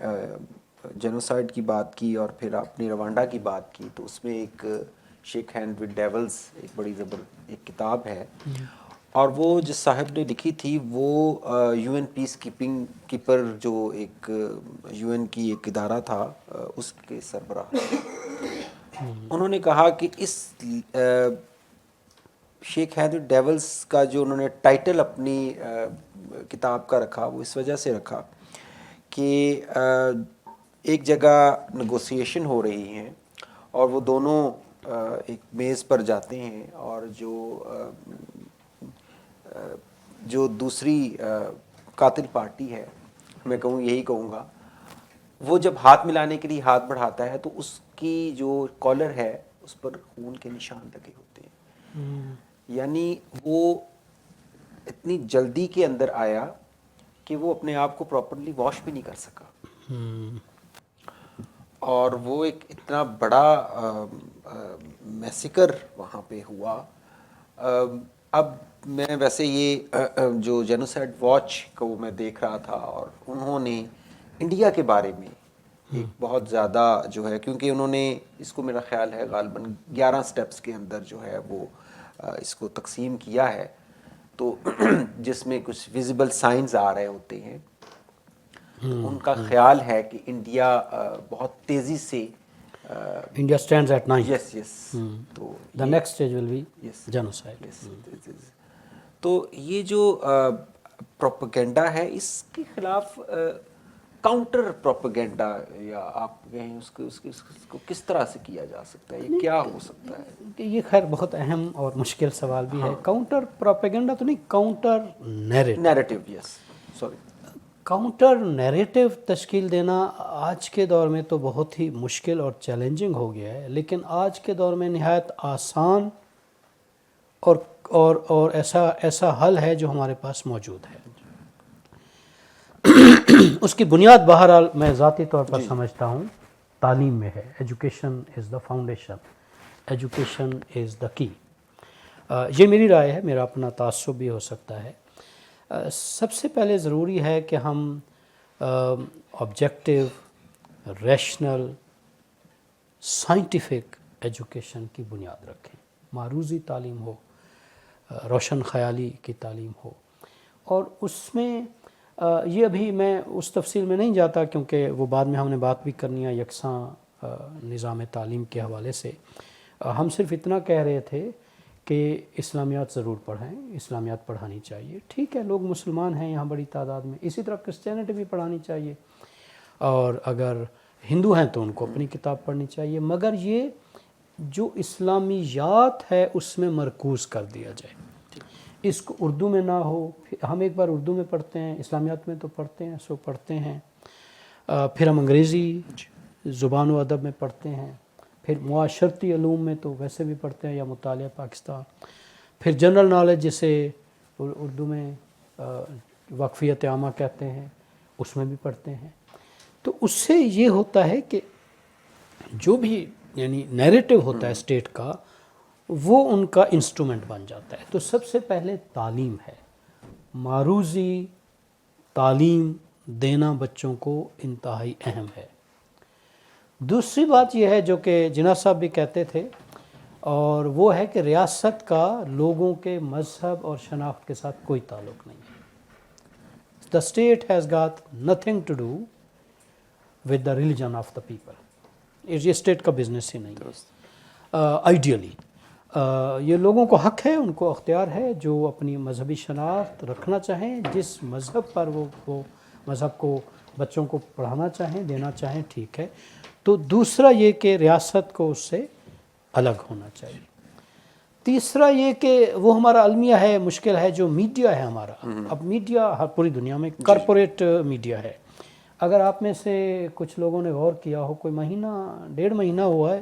Speaker 1: جینوسائڈ کی بات کی اور پھر آپ نے روانڈا کی بات کی، تو اس میں ایک شیک ہینڈ ود ڈیولز ایک بڑی ایک کتاب ہے، اور وہ جس صاحب نے لکھی تھی وہ یو این پیس کیپر جو ایک یو این کی ایک ادارہ تھا اس کے سربراہ. انہوں نے کہا کہ اس شیک ہینڈ ود ڈیولز کا جو انہوں نے ٹائٹل اپنی کتاب کا رکھا وہ اس وجہ سے رکھا کہ ایک جگہ نیگوسیشن ہو رہی ہیں اور وہ دونوں ایک میز پر جاتے ہیں، اور جو دوسری قاتل پارٹی ہے، میں یہی کہوں گا، وہ جب ہاتھ ملانے کے لیے ہاتھ بڑھاتا ہے تو اس کی جو کالر ہے اس پر خون کے نشان لگے ہوتے ہیں. یعنی وہ اتنی جلدی کے اندر آیا کہ وہ اپنے آپ کو پراپرلی واش بھی نہیں کر سکا، اور وہ ایک اتنا بڑا میسیکر وہاں پہ ہوا. اب میں ویسے یہ جو جینوسائڈ واچ کو میں دیکھ رہا تھا، اور انہوں نے انڈیا کے بارے میں ایک بہت زیادہ جو ہے، کیونکہ انہوں نے اس کو میرا خیال ہے غالباً 11 سٹیپس کے اندر جو ہے وہ اس کو تقسیم کیا ہے، تو جس میں کچھ ویزیبل سائنز آ رہے ہوتے ہیں. ان کا خیال ہے کہ انڈیا بہت تیزی سے
Speaker 2: انڈیا اسٹینڈز ایٹ 9.
Speaker 1: یس تو
Speaker 2: the next stage will be genocide.
Speaker 1: تو یہ جو پروپیگنڈا ہے اس کے خلاف کاؤنٹر پروپیگنڈا، یا آپ کہیں اس کو کس طرح سے کیا جا سکتا ہے، یہ کیا ہو سکتا ہے؟
Speaker 2: یہ خیر بہت اہم اور مشکل سوال بھی ہے. کاؤنٹر پروپیگنڈا تو نہیں، کاؤنٹر
Speaker 1: نیریٹو. یس سوری.
Speaker 2: کاؤنٹر نیریٹو تشکیل دینا آج کے دور میں تو بہت ہی مشکل اور چیلنجنگ ہو گیا ہے، لیکن آج کے دور میں نہایت آسان اور ایسا حل ہے جو ہمارے پاس موجود ہے. اس کی بنیاد بہرحال میں ذاتی طور پر سمجھتا ہوں تعلیم میں ہے. Education is the foundation, education is the key. یہ میری رائے ہے، میرا اپنا تعصب بھی ہو سکتا ہے. سب سے پہلے ضروری ہے کہ ہم آبجیکٹیو، ریشنل، سائنٹیفک ایجوکیشن کی بنیاد رکھیں. معروضی تعلیم ہو، روشن خیالی کی تعلیم ہو، اور اس میں یہ ابھی میں اس تفصیل میں نہیں جاتا کیونکہ وہ بعد میں ہم نے بات بھی کرنی ہے یکساں نظام تعلیم کے حوالے سے. ہم صرف اتنا کہہ رہے تھے کہ اسلامیات ضرور پڑھیں، اسلامیات پڑھانی چاہیے. ٹھیک ہے، لوگ مسلمان ہیں یہاں بڑی تعداد میں، اسی طرح کرسچینٹی بھی پڑھانی چاہیے، اور اگر ہندو ہیں تو ان کو اپنی کتاب پڑھنی چاہیے، مگر یہ جو اسلامیات ہے اس میں مرکوز کر دیا جائے. اس کو اردو میں نہ ہو. ہم ایک بار اردو میں پڑھتے ہیں، اسلامیات میں تو پڑھتے ہیں، سو پڑھتے ہیں، پھر ہم انگریزی زبان و ادب میں پڑھتے ہیں، پھر معاشرتی علوم میں تو ویسے بھی پڑھتے ہیں یا مطالعہ پاکستان، پھر جنرل نالج جسے اردو میں وقفیت عامہ کہتے ہیں اس میں بھی پڑھتے ہیں. تو اس سے یہ ہوتا ہے کہ جو بھی یعنی نیریٹو ہوتا ہے اسٹیٹ کا وہ ان کا انسٹرومنٹ بن جاتا ہے. تو سب سے پہلے تعلیم ہے، معروضی تعلیم دینا بچوں کو انتہائی اہم ہے. دوسری بات یہ ہے جو کہ جناح صاحب بھی کہتے تھے، اور وہ ہے کہ ریاست کا لوگوں کے مذہب اور شناخت کے ساتھ کوئی تعلق نہیں ہے. The state has got nothing to do with the religion of the people. یہ اسٹیٹ کا بزنس ہی نہیں ہے. آئیڈیلی یہ لوگوں کو حق ہے، ان کو اختیار ہے، جو اپنی مذہبی شناخت رکھنا چاہیں، جس مذہب پر وہ مذہب کو بچوں کو پڑھانا چاہیں، دینا چاہیں، ٹھیک ہے. تو دوسرا یہ کہ ریاست کو اس سے الگ ہونا چاہیے. تیسرا یہ کہ وہ ہمارا المیہ ہے، مشکل ہے جو میڈیا ہے ہمارا. اب میڈیا ہر پوری دنیا میں کارپوریٹ میڈیا ہے. اگر آپ میں سے کچھ لوگوں نے غور کیا ہو، کوئی مہینہ 1.5 مہینہ ہوا ہے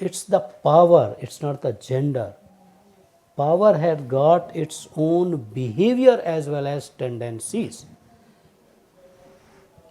Speaker 2: it's the power, it's not the gender. Power has got its own behavior as well as tendencies.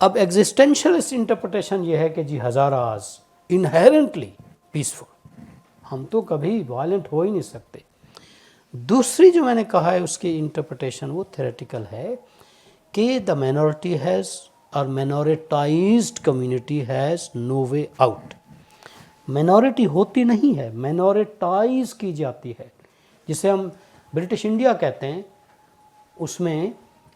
Speaker 2: اب ایگزسٹینشلسٹ انٹرپریٹیشن یہ ہے کہ جی ہزاراز انہیرنٹلی پیسفل، ہم تو کبھی وائلنٹ ہو ہی نہیں سکتے. دوسری جو میں نے کہا ہے اس کی انٹرپریٹیشن وہ تھیوریٹیکل ہے کہ دا مینورٹی ہیز اور minoritized community has no way out. Minority ہوتی نہیں ہے، مینورٹائز کی جاتی ہے، جسے ہم برٹش انڈیا کہتے ہیں. اس میں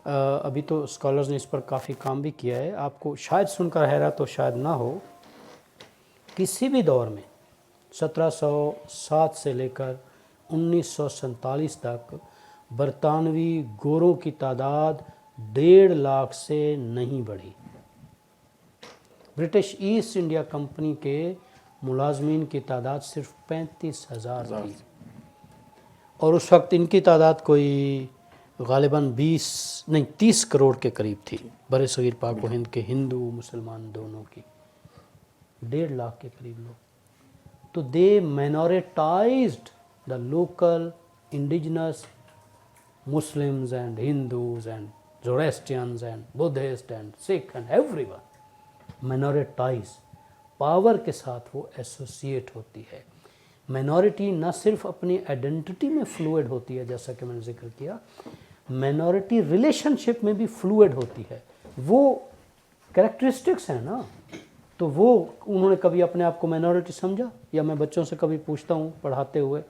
Speaker 2: ابھی تو اسکالرز نے اس پر کافی کام بھی کیا ہے. آپ کو شاید سن کر حیرت تو شاید نہ ہو، کسی بھی دور میں 1707 سے لے کر 1947 تک برطانوی گوروں کی تعداد 1.5 لاکھ سے نہیں بڑھی. برٹش ایسٹ انڈیا کمپنی کے ملازمین کی تعداد صرف 35,000 تھی، اور اس وقت ان کی تعداد کوئی غالباً 30 کروڑ کے قریب تھی، بر صغیر پاک و ہند کے ہندو مسلمان دونوں کی 1.5 لاکھ کے قریب لوگ. تو they minoritized the local indigenous Muslims and Hindus and Zoroastrians and Buddhist and Sikh and every one. Minoritize power کے ساتھ وہ ایسوسیٹ ہوتی ہے. مینورٹی نہ صرف اپنی آئیڈینٹی میں فلوئڈ ہوتی ہے جیسا کہ میں نے ذکر کیا، مینورٹی ریلیشن شپ میں بھی فلوئڈ ہوتی ہے. وہ کریکٹرسٹکس ہیں نا، تو وہ انہوں نے کبھی اپنے آپ کو مینورٹی سمجھا؟ یا میں بچوں سے کبھی پوچھتا ہوں پڑھاتے ہوئے،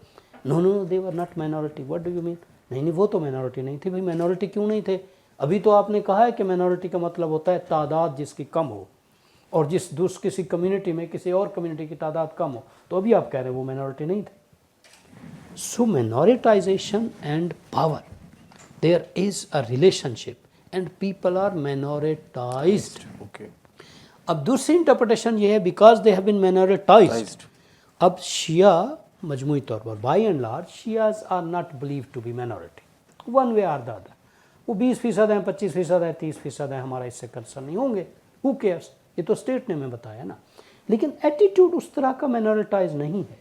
Speaker 2: no no they were not minority, what do you mean? نہیں وہ تو مینورٹی نہیں تھی. بھائی مینورٹی کیوں نہیں تھے؟ ابھی تو آپ نے کہا ہے کہ مینورٹی کا مطلب ہوتا ہے تعداد جس کی کم ہو، اور کسی کمیونٹی میں کسی اور کمیونٹی کی تعداد کم ہو، تو ابھی آپ کہہ رہے ہیں وہ مینورٹی نہیں تھے. So minoritization and power, there is a relationship and people are minoritized. اب دوسری انٹرپریٹیشن یہ ہے بیکاز دے ہیو بین مینورٹائزڈ. اب شیعہ مجموعی طور پر by and large Shias are not believe to be minority one way or the other. وہ 20% ہیں، 25% ہیں، 30% ہیں، ہمارا اس سے کنسرن نہیں ہوں گے، ہو کیئرس. یہ تو اسٹیٹ نے میں بتایا نا. لیکن ایٹیٹیوڈ اس طرح کا مینورٹائز نہیں ہے.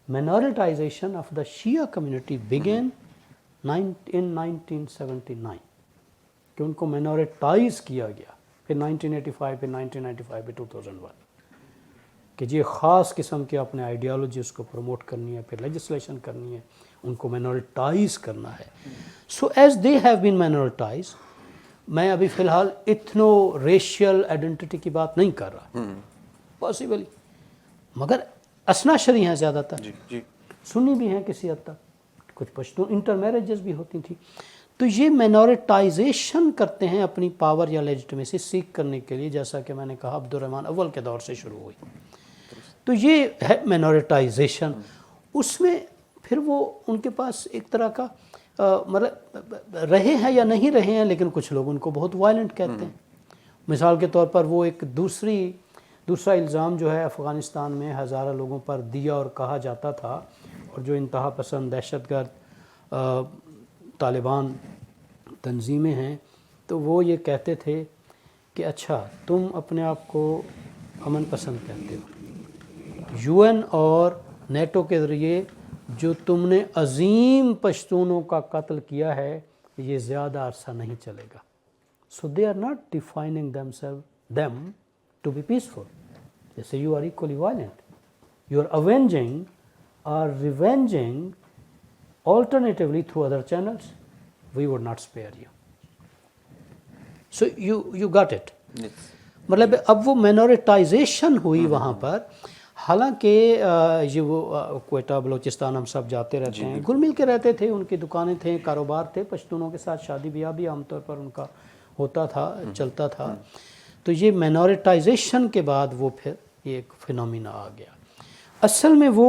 Speaker 2: Minoritization of the Shia community began in 1979 کہ ان کو مینورٹائز کیا گیا، پھر 1985 پھر 1995 پھر 2001 کہ یہ خاص قسم کے اپنے آئیڈیالوجی اس کو پروموٹ کرنی ہے، پھر لیجسلیشن کرنی ہے، ان کو مینورٹائز کرنا ہے. So as they have been مینورٹائز، میں ابھی فی الحال ایتھنو ریشیل آئیڈینٹی کی بات نہیں کر رہا پاسبلی، مگر اسنا شری ہیں زیادہ تر، سنی بھی ہیں کسی حد تک، کچھ پشتون انٹر میرجز بھی ہوتی تھیں. تو یہ مینورٹائزیشن کرتے ہیں اپنی پاور یا لیجٹمیسی سیکھ کرنے کے لیے، جیسا کہ میں نے کہا عبد الرحمن اول کے دور سے شروع ہوئی. تو یہ ہے مینورٹائزیشن. اس میں پھر وہ ان کے پاس ایک طرح کا مطلب رہے ہیں یا نہیں رہے ہیں، لیکن کچھ لوگ ان کو بہت وائلنٹ کہتے ہیں. مثال کے طور پر وہ ایک دوسرا الزام جو ہے افغانستان میں ہزارہ لوگوں پر دیا اور کہا جاتا تھا، اور جو انتہا پسند دہشت گرد طالبان تنظیمیں ہیں، تو وہ یہ کہتے تھے کہ اچھا تم اپنے آپ کو امن پسند کہتے ہو، یو این اور نیٹو کے ذریعے جو تم نے عظیم پشتونوں کا قتل کیا ہے یہ زیادہ عرصہ نہیں چلے گا. So they are not defining them to be peaceful. They say you are equally violent. You are avenging or revenging alternatively through other channels. We would not spare you. So you got it. Yes. مطلب اب وہ مینورٹائزیشن ہوئی وہاں پر. حالانکہ یہ وہ کوئٹہ بلوچستان ہم سب جاتے رہتے ہیں، گل مل کے رہتے تھے، ان کی دکانیں تھیں، کاروبار تھے، پشتونوں کے ساتھ شادی بیاہ بھی عام طور پر ان کا ہوتا تھا، چلتا تھا. تو یہ مینورٹائزیشن کے بعد وہ پھر یہ ایک فینومینا آ گیا. اصل میں وہ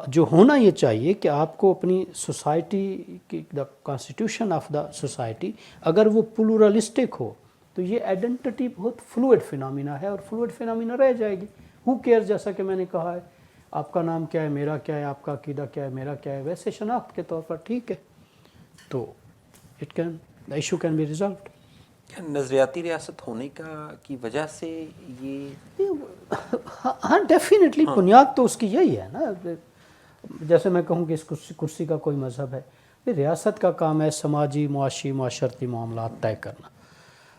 Speaker 2: جو ہونا یہ چاہیے کہ آپ کو اپنی سوسائٹی کی the constitution of the society اگر وہ پلورلسٹک ہو تو یہ آئیڈینٹی بہت فلوئڈ فینومینا ہے، اور فلوئڈ فینومینا رہ جائے گی. ہو کیئر، جیسا کہ میں نے کہا ہے، آپ کا نام کیا ہے، میرا کیا ہے، آپ کا عقیدہ کیا ہے، میرا کیا ہے، ویسے شناخت کے طور پر ٹھیک ہے، تو the issue can be resolved.
Speaker 1: نظریاتی ریاست ہونے کی وجہ سے یہ
Speaker 2: ہاں ڈیفینیٹلی بنیاد تو اس کی یہی ہے نا. جیسے میں کہوں کہ اس کرسی کا کوئی مذہب ہے، ریاست کا کام ہے سماجی معاشی معاشرتی معاملات طے کرنا.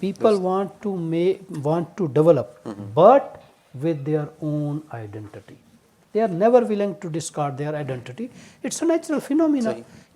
Speaker 2: people want to develop but with their own identity. They are never willing to discard their identity. It's a natural phenomena.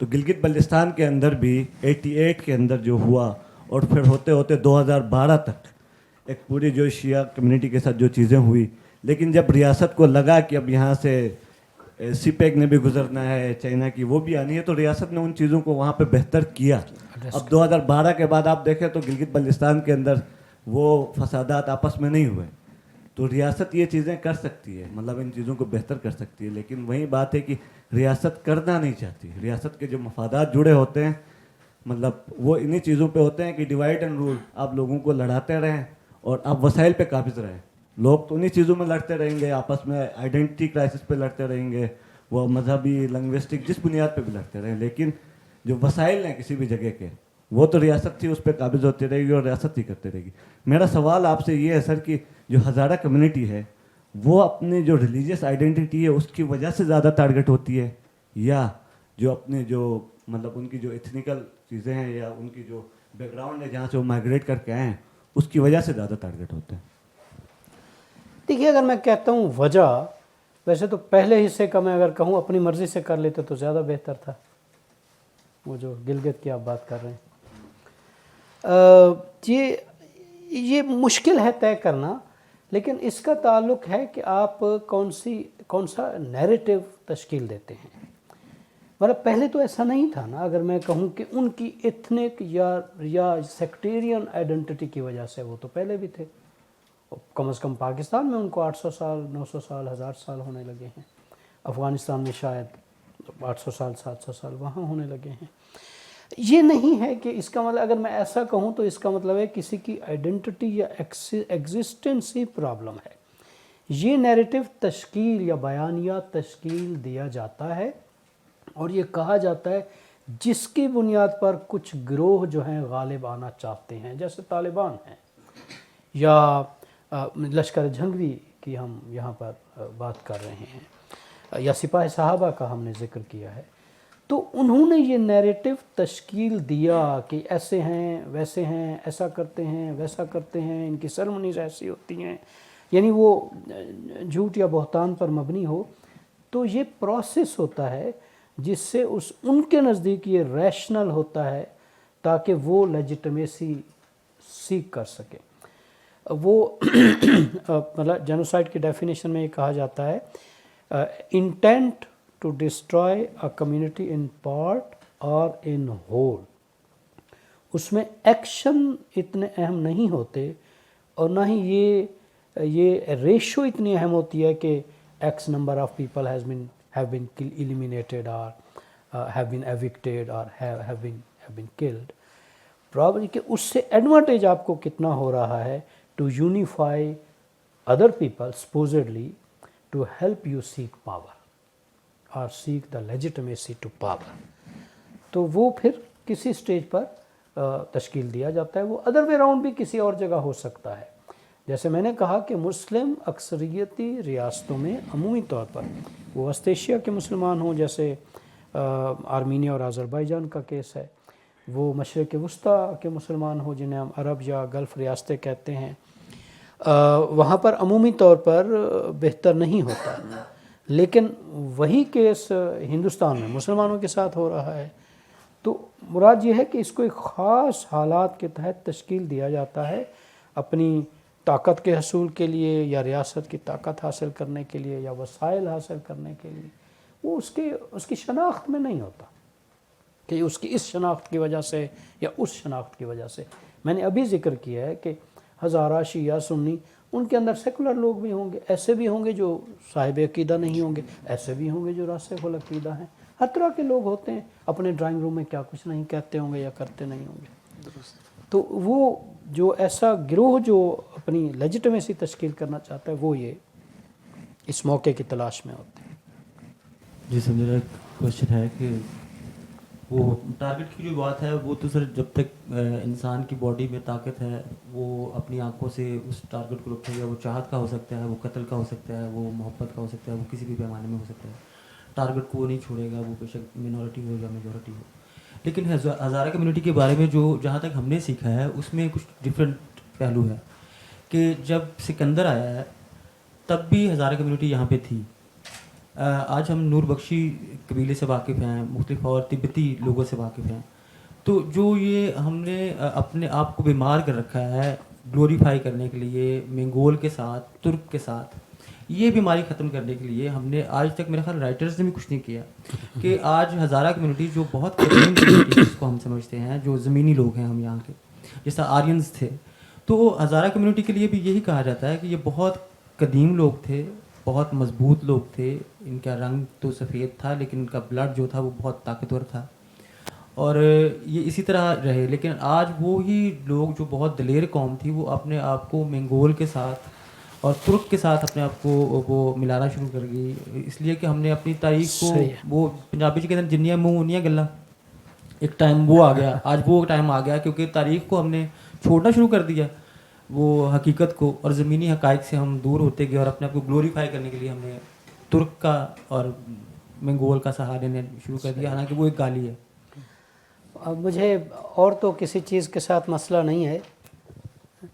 Speaker 3: تو گلگت بلتستان کے اندر بھی 88 کے اندر جو ہوا اور پھر ہوتے ہوتے 2012 تک ایک پوری جو شیعہ کمیونٹی کے ساتھ جو چیزیں ہوئی، لیکن جب ریاست کو لگا کہ اب یہاں سے سی پیک نے بھی گزرنا ہے، چائنا کی وہ بھی آنی ہے، تو ریاست نے ان چیزوں کو وہاں پہ بہتر کیا. اب 2012 کے بعد آپ دیکھیں تو گلگت بلتستان کے اندر وہ فسادات آپس میں نہیں ہوئے. تو ریاست یہ چیزیں کر سکتی ہے، مطلب ان چیزوں کو بہتر کر سکتی ہے، لیکن وہی بات ہے کہ ریاست کرنا نہیں چاہتی. ریاست کے جو مفادات جڑے ہوتے ہیں مطلب وہ انہی چیزوں پہ ہوتے ہیں کہ ڈیوائڈ اینڈ رول، آپ لوگوں کو لڑاتے رہیں اور آپ وسائل پہ قابض رہیں. لوگ تو انہی چیزوں میں لڑتے رہیں گے، آپس میں آئیڈینٹی کرائسس پہ لڑتے رہیں گے، وہ مذہبی لنگوسٹک جس بنیاد پہ بھی لڑتے رہیں، لیکن جو وسائل ہیں کسی بھی جگہ کے وہ تو ریاست تھی، اس پہ قابض ہوتی رہے گی اور ریاست ہی کرتے رہے گی. میرا سوال آپ سے یہ ہے سر کہ جو ہزارہ کمیونٹی ہے وہ اپنی جو ریلیجیس آئیڈینٹی ہے اس کی وجہ سے زیادہ ٹارگٹ ہوتی ہے، یا جو اپنے جو مطلب ان کی جو ایتھنیکل چیزیں ہیں یا ان کی جو بیک گراؤنڈ ہے جہاں سے وہ مائگریٹ کر کے آئے ہیں اس کی وجہ سے زیادہ ٹارگٹ ہوتے ہیں؟
Speaker 2: دیکھیے اگر میں کہتا ہوں وجہ، ویسے تو پہلے حصے کا میں اگر کہوں اپنی مرضی سے کر لیتے تو زیادہ بہتر تھا، وہ جو گلگت کی آپ بات کر رہے ہیں. یہ مشکل ہے طے کرنا، لیکن اس کا تعلق ہے کہ آپ کون سا نیریٹو تشکیل دیتے ہیں. مطلب پہلے تو ایسا نہیں تھا نا. اگر میں کہوں کہ ان کی ایتھنک یا سیکٹیرین آئیڈینٹی کی وجہ سے وہ تو پہلے بھی تھے. کم از کم پاکستان میں ان کو 800 سال 900 سال 1000 سال ہونے لگے ہیں. افغانستان میں شاید 800 سال 700 سال وہاں ہونے لگے ہیں. یہ نہیں ہے کہ اس کا مطلب اگر میں ایسا کہوں تو اس کا مطلب ہے کسی کی آئیڈینٹی یا ایگزسٹنس ہی پرابلم ہے. یہ نیریٹو تشکیل یا بیانیہ تشکیل دیا جاتا ہے اور یہ کہا جاتا ہے جس کی بنیاد پر کچھ گروہ جو ہیں غالب آنا چاہتے ہیں، جیسے طالبان ہیں یا لشکر جھنگوی کی ہم یہاں پر بات کر رہے ہیں، یا سپاہ صحابہ کا ہم نے ذکر کیا ہے. تو انہوں نے یہ نیریٹو تشکیل دیا کہ ایسے ہیں ویسے ہیں، ایسا کرتے ہیں ویسا کرتے ہیں، ان کی سرمنیز ایسی ہوتی ہیں، یعنی وہ جھوٹ یا بہتان پر مبنی ہو. تو یہ پروسیس ہوتا ہے جس سے ان کے نزدیک یہ ریشنل ہوتا ہے تاکہ وہ لیجیٹمیسی سیکھ کر سکے. وہ مطلب جینوسائڈ کی ڈیفینیشن میں یہ کہا جاتا ہے intent to destroy a community in part اور ان ہول. اس میں ایکشن اتنے اہم نہیں ہوتے اور نہ ہی یہ ریشو اتنی اہم ہوتی ہے کہ x number of people have been eliminated or have been evicted or have been killed. Problem کہ اس سے ایڈوانٹیج آپ کو کتنا ہو رہا ہے to unify other people supposedly to help you seek power اور seek the legitimacy to power. تو وہ پھر کسی سٹیج پر تشکیل دیا جاتا ہے. وہ ادر وے راؤنڈ بھی کسی اور جگہ ہو سکتا ہے. جیسے میں نے کہا کہ مسلم اکثریتی ریاستوں میں عمومی طور پر وہ وسط ایشیا کے مسلمان ہوں، جیسے آرمینیا اور آذربائیجان کا کیس ہے، وہ مشرق وسطیٰ کے مسلمان ہوں جنہیں ہم عرب یا گلف ریاستیں کہتے ہیں، وہاں پر عمومی طور پر بہتر نہیں ہوتا. لیکن وہی کیس ہندوستان میں مسلمانوں کے ساتھ ہو رہا ہے. تو مراد یہ ہے کہ اس کو ایک خاص حالات کے تحت تشکیل دیا جاتا ہے اپنی طاقت کے حصول کے لیے یا ریاست کی طاقت حاصل کرنے کے لیے یا وسائل حاصل کرنے کے لیے. وہ اس کی شناخت میں نہیں ہوتا کہ اس کی اس شناخت کی وجہ سے یا اس شناخت کی وجہ سے. میں نے ابھی ذکر کیا ہے کہ ہزارہ شیعہ سنی، ان کے اندر سیکولر لوگ بھی ہوں گے، ایسے بھی ہوں گے جو صاحب عقیدہ نہیں ہوں گے، ایسے بھی ہوں گے جو راسخ العقیدہ ہیں. ہر طرح کے لوگ ہوتے ہیں. اپنے ڈرائنگ روم میں کیا کچھ نہیں کہتے ہوں گے یا کرتے نہیں ہوں گے. تو وہ جو ایسا گروہ جو اپنی لیجیٹمیسی تشکیل کرنا چاہتا ہے وہ یہ اس موقع کی تلاش میں ہوتے ہیں.
Speaker 4: جی سر، میرا کوشچن ہے کہ وہ ٹارگٹ کی جو بات ہے وہ تو سر جب تک انسان کی باڈی میں طاقت ہے وہ اپنی آنکھوں سے اس ٹارگٹ کو رکھے گا. وہ چاہت کا ہو سکتا ہے، وہ قتل کا ہو سکتا ہے، وہ محبت کا ہو سکتا ہے، وہ کسی بھی پیمانے میں ہو سکتا ہے. ٹارگٹ کو وہ نہیں چھوڑے گا، وہ بے شک مینورٹی ہو یا میجورٹی ہو. لیکن ہزارہ کمیونٹی کے بارے میں جو جہاں تک ہم نے سیکھا ہے اس میں کچھ ڈفرینٹ پہلو ہے کہ جب سکندر آیا ہے تب بھی ہزارہ کمیونٹی یہاں پہ تھی. آج ہم نور بخشی قبیلے سے واقف ہیں، مختلف اور تبتی لوگوں سے واقف ہیں. تو جو یہ ہم نے اپنے آپ کو بیمار کر رکھا ہے گلوریفائی کرنے کے لیے منگول کے ساتھ، ترک کے ساتھ، یہ بیماری ختم کرنے کے لیے ہم نے آج تک میرا خیال رائٹرز نے بھی کچھ نہیں کیا. کہ آج ہزارہ کمیونٹی جو بہت قدیم کمیونٹی جس کو ہم سمجھتے ہیں، جو زمینی لوگ ہیں ہم یہاں کے، جیسا آرینز تھے، تو ہزارہ کمیونٹی کے لیے بھی یہی کہا جاتا ہے کہ یہ بہت قدیم لوگ تھے، بہت مضبوط لوگ تھے. ان کا رنگ تو سفید تھا لیکن ان کا بلڈ جو تھا وہ بہت طاقتور تھا، اور یہ اسی طرح رہے. لیکن آج وہی لوگ جو بہت دلیر قوم تھی وہ اپنے آپ کو منگول کے ساتھ اور ترک کے ساتھ اپنے آپ کو وہ ملانا شروع کر گئی، اس لیے کہ ہم نے اپنی تاریخ کو،
Speaker 2: صحیح ہے.
Speaker 4: وہ پنجابی کے اندر جنیاں منہ انیاں گلا، ایک ٹائم وہ آ گیا. آج وہ ٹائم آ گیا کیونکہ تاریخ کو ہم نے چھوڑنا شروع کر دیا، وہ حقیقت کو، اور زمینی حقائق سے ہم دور ہوتے گئے، اور اپنے آپ کو گلوریفائی کرنے کے لیے ہم نے ترک کا اور منگول کا سہارا لینا شروع کر دیا، حالانکہ وہ ایک گالی ہے.
Speaker 2: اب مجھے اور تو کسی چیز کے ساتھ مسئلہ نہیں ہے،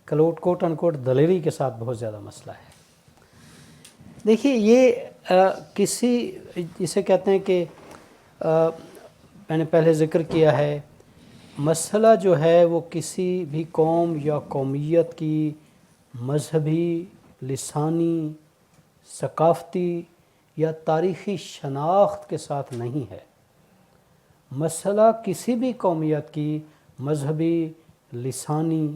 Speaker 2: کلوٹ کوٹ ان کوٹ دلیری کے ساتھ بہت زیادہ مسئلہ ہے. دیکھیے یہ کسی، اسے کہتے ہیں کہ میں نے پہلے ذکر کیا ہے، مسئلہ جو ہے وہ کسی بھی قوم یا قومیت کی مذہبی، لسانی، ثقافتی یا تاریخی شناخت کے ساتھ نہیں ہے. مسئلہ کسی بھی قومیت کی مذہبی، لسانی،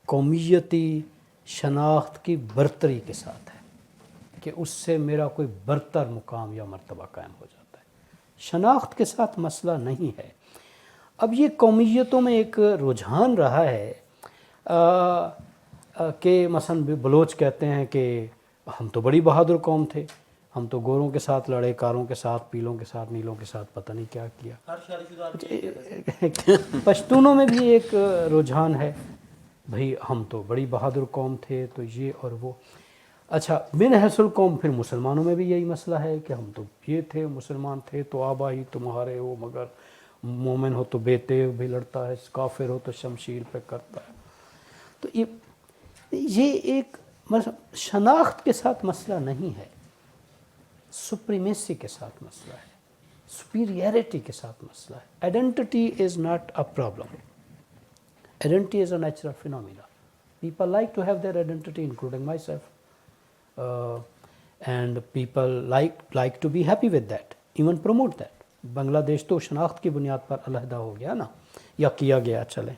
Speaker 2: قومیتی شناخت کی برتری کے ساتھ ہے کہ اس سے میرا کوئی برتر مقام یا مرتبہ قائم ہو جاتا ہے. شناخت کے ساتھ مسئلہ نہیں ہے. اب یہ قومیتوں میں ایک رجحان رہا ہے کہ مثلا بلوچ کہتے ہیں کہ ہم تو بڑی بہادر قوم تھے، ہم تو گوروں کے ساتھ لڑے، کاروں کے ساتھ، پیلوں کے ساتھ، نیلوں کے ساتھ، پتہ نہیں کیا کیا. پشتونوں میں بھی ایک رجحان ہے، بھئی ہم تو بڑی بہادر قوم تھے، تو یہ اور وہ. اچھا، من حیث القوم پھر مسلمانوں میں بھی یہی مسئلہ ہے کہ ہم تو یہ تھے، مسلمان تھے تو آبا ہی تمہارے ہو، مگر مومن ہو تو بے تیغ بھی لڑتا ہے، کافر ہو تو شمشیر پہ کرتا ہے. تو یہ ایک شناخت کے ساتھ مسئلہ نہیں ہے، سپریمیسی کے ساتھ مسئلہ ہے، سپیریئرٹی کے ساتھ مسئلہ ہے. Identity is not a problem. Identity is a natural phenomena. People like to have their identity, including myself. And people like to be happy with that, even promote that. بنگلہ دیش تو شناخت کی بنیاد پر علیحدہ ہو گیا نا، یا کیا گیا. چلیں،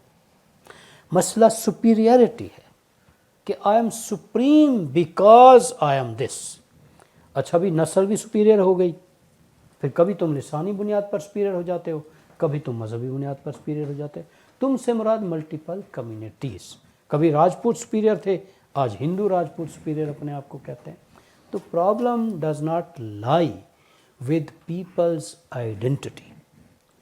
Speaker 2: مسئلہ سپیریئرٹی ہے کہ I am supreme because I am this. اچھا بھی نسل بھی سپیریئر ہو گئی، پھر کبھی تم لسانی بنیاد پر سپیریئر ہو جاتے ہو، کبھی تم مذہبی بنیاد پر سپیریئر ہو جاتے ہو. تم سے مراد ملٹیپل کمیونٹیز. کبھی راجپوت سپیریئر تھے، آج ہندو راجپوت سپیریئر اپنے آپ کو کہتے ہیں. تو problem does not lie with people's identity.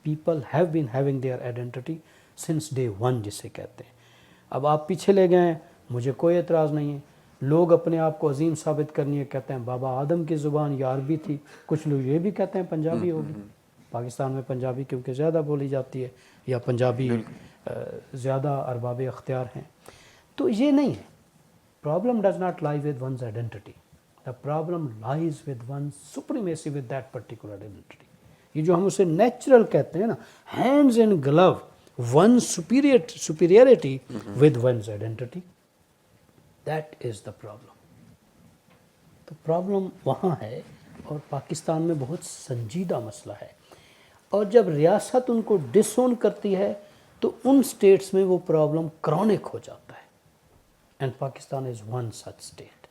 Speaker 2: People have been having their identity since day one جسے کہتے ہیں. اب آپ پیچھے لے گئے ہیں، مجھے کوئی اعتراض نہیں ہے. لوگ اپنے آپ کو عظیم ثابت کرنی ہے، کہتے ہیں بابا آدم کی زبان یا عربی تھی. کچھ لوگ یہ بھی کہتے ہیں پنجابی ہوگی. پاکستان میں پنجابی کیونکہ زیادہ بولی جاتی ہے، یا پنجابی زیادہ ارباب اختیار ہیں. تو یہ نہیں ہے. Problem does not lie with one's identity, the problem lies with one supremacy with that particular identity. یہ جو ہم اسے نیچرل کہتے ہیں نا، hands in glove, one superiority with one's identity, that is the problem. تو پرابلم وہاں ہے، اور پاکستان میں بہت سنجیدہ مسئلہ ہے. اور جب ریاست ان کو ڈس اون کرتی ہے تو ان سٹیٹس میں وہ پرابلم کرونک ہو جاتا ہے. And Pakistan is one such state,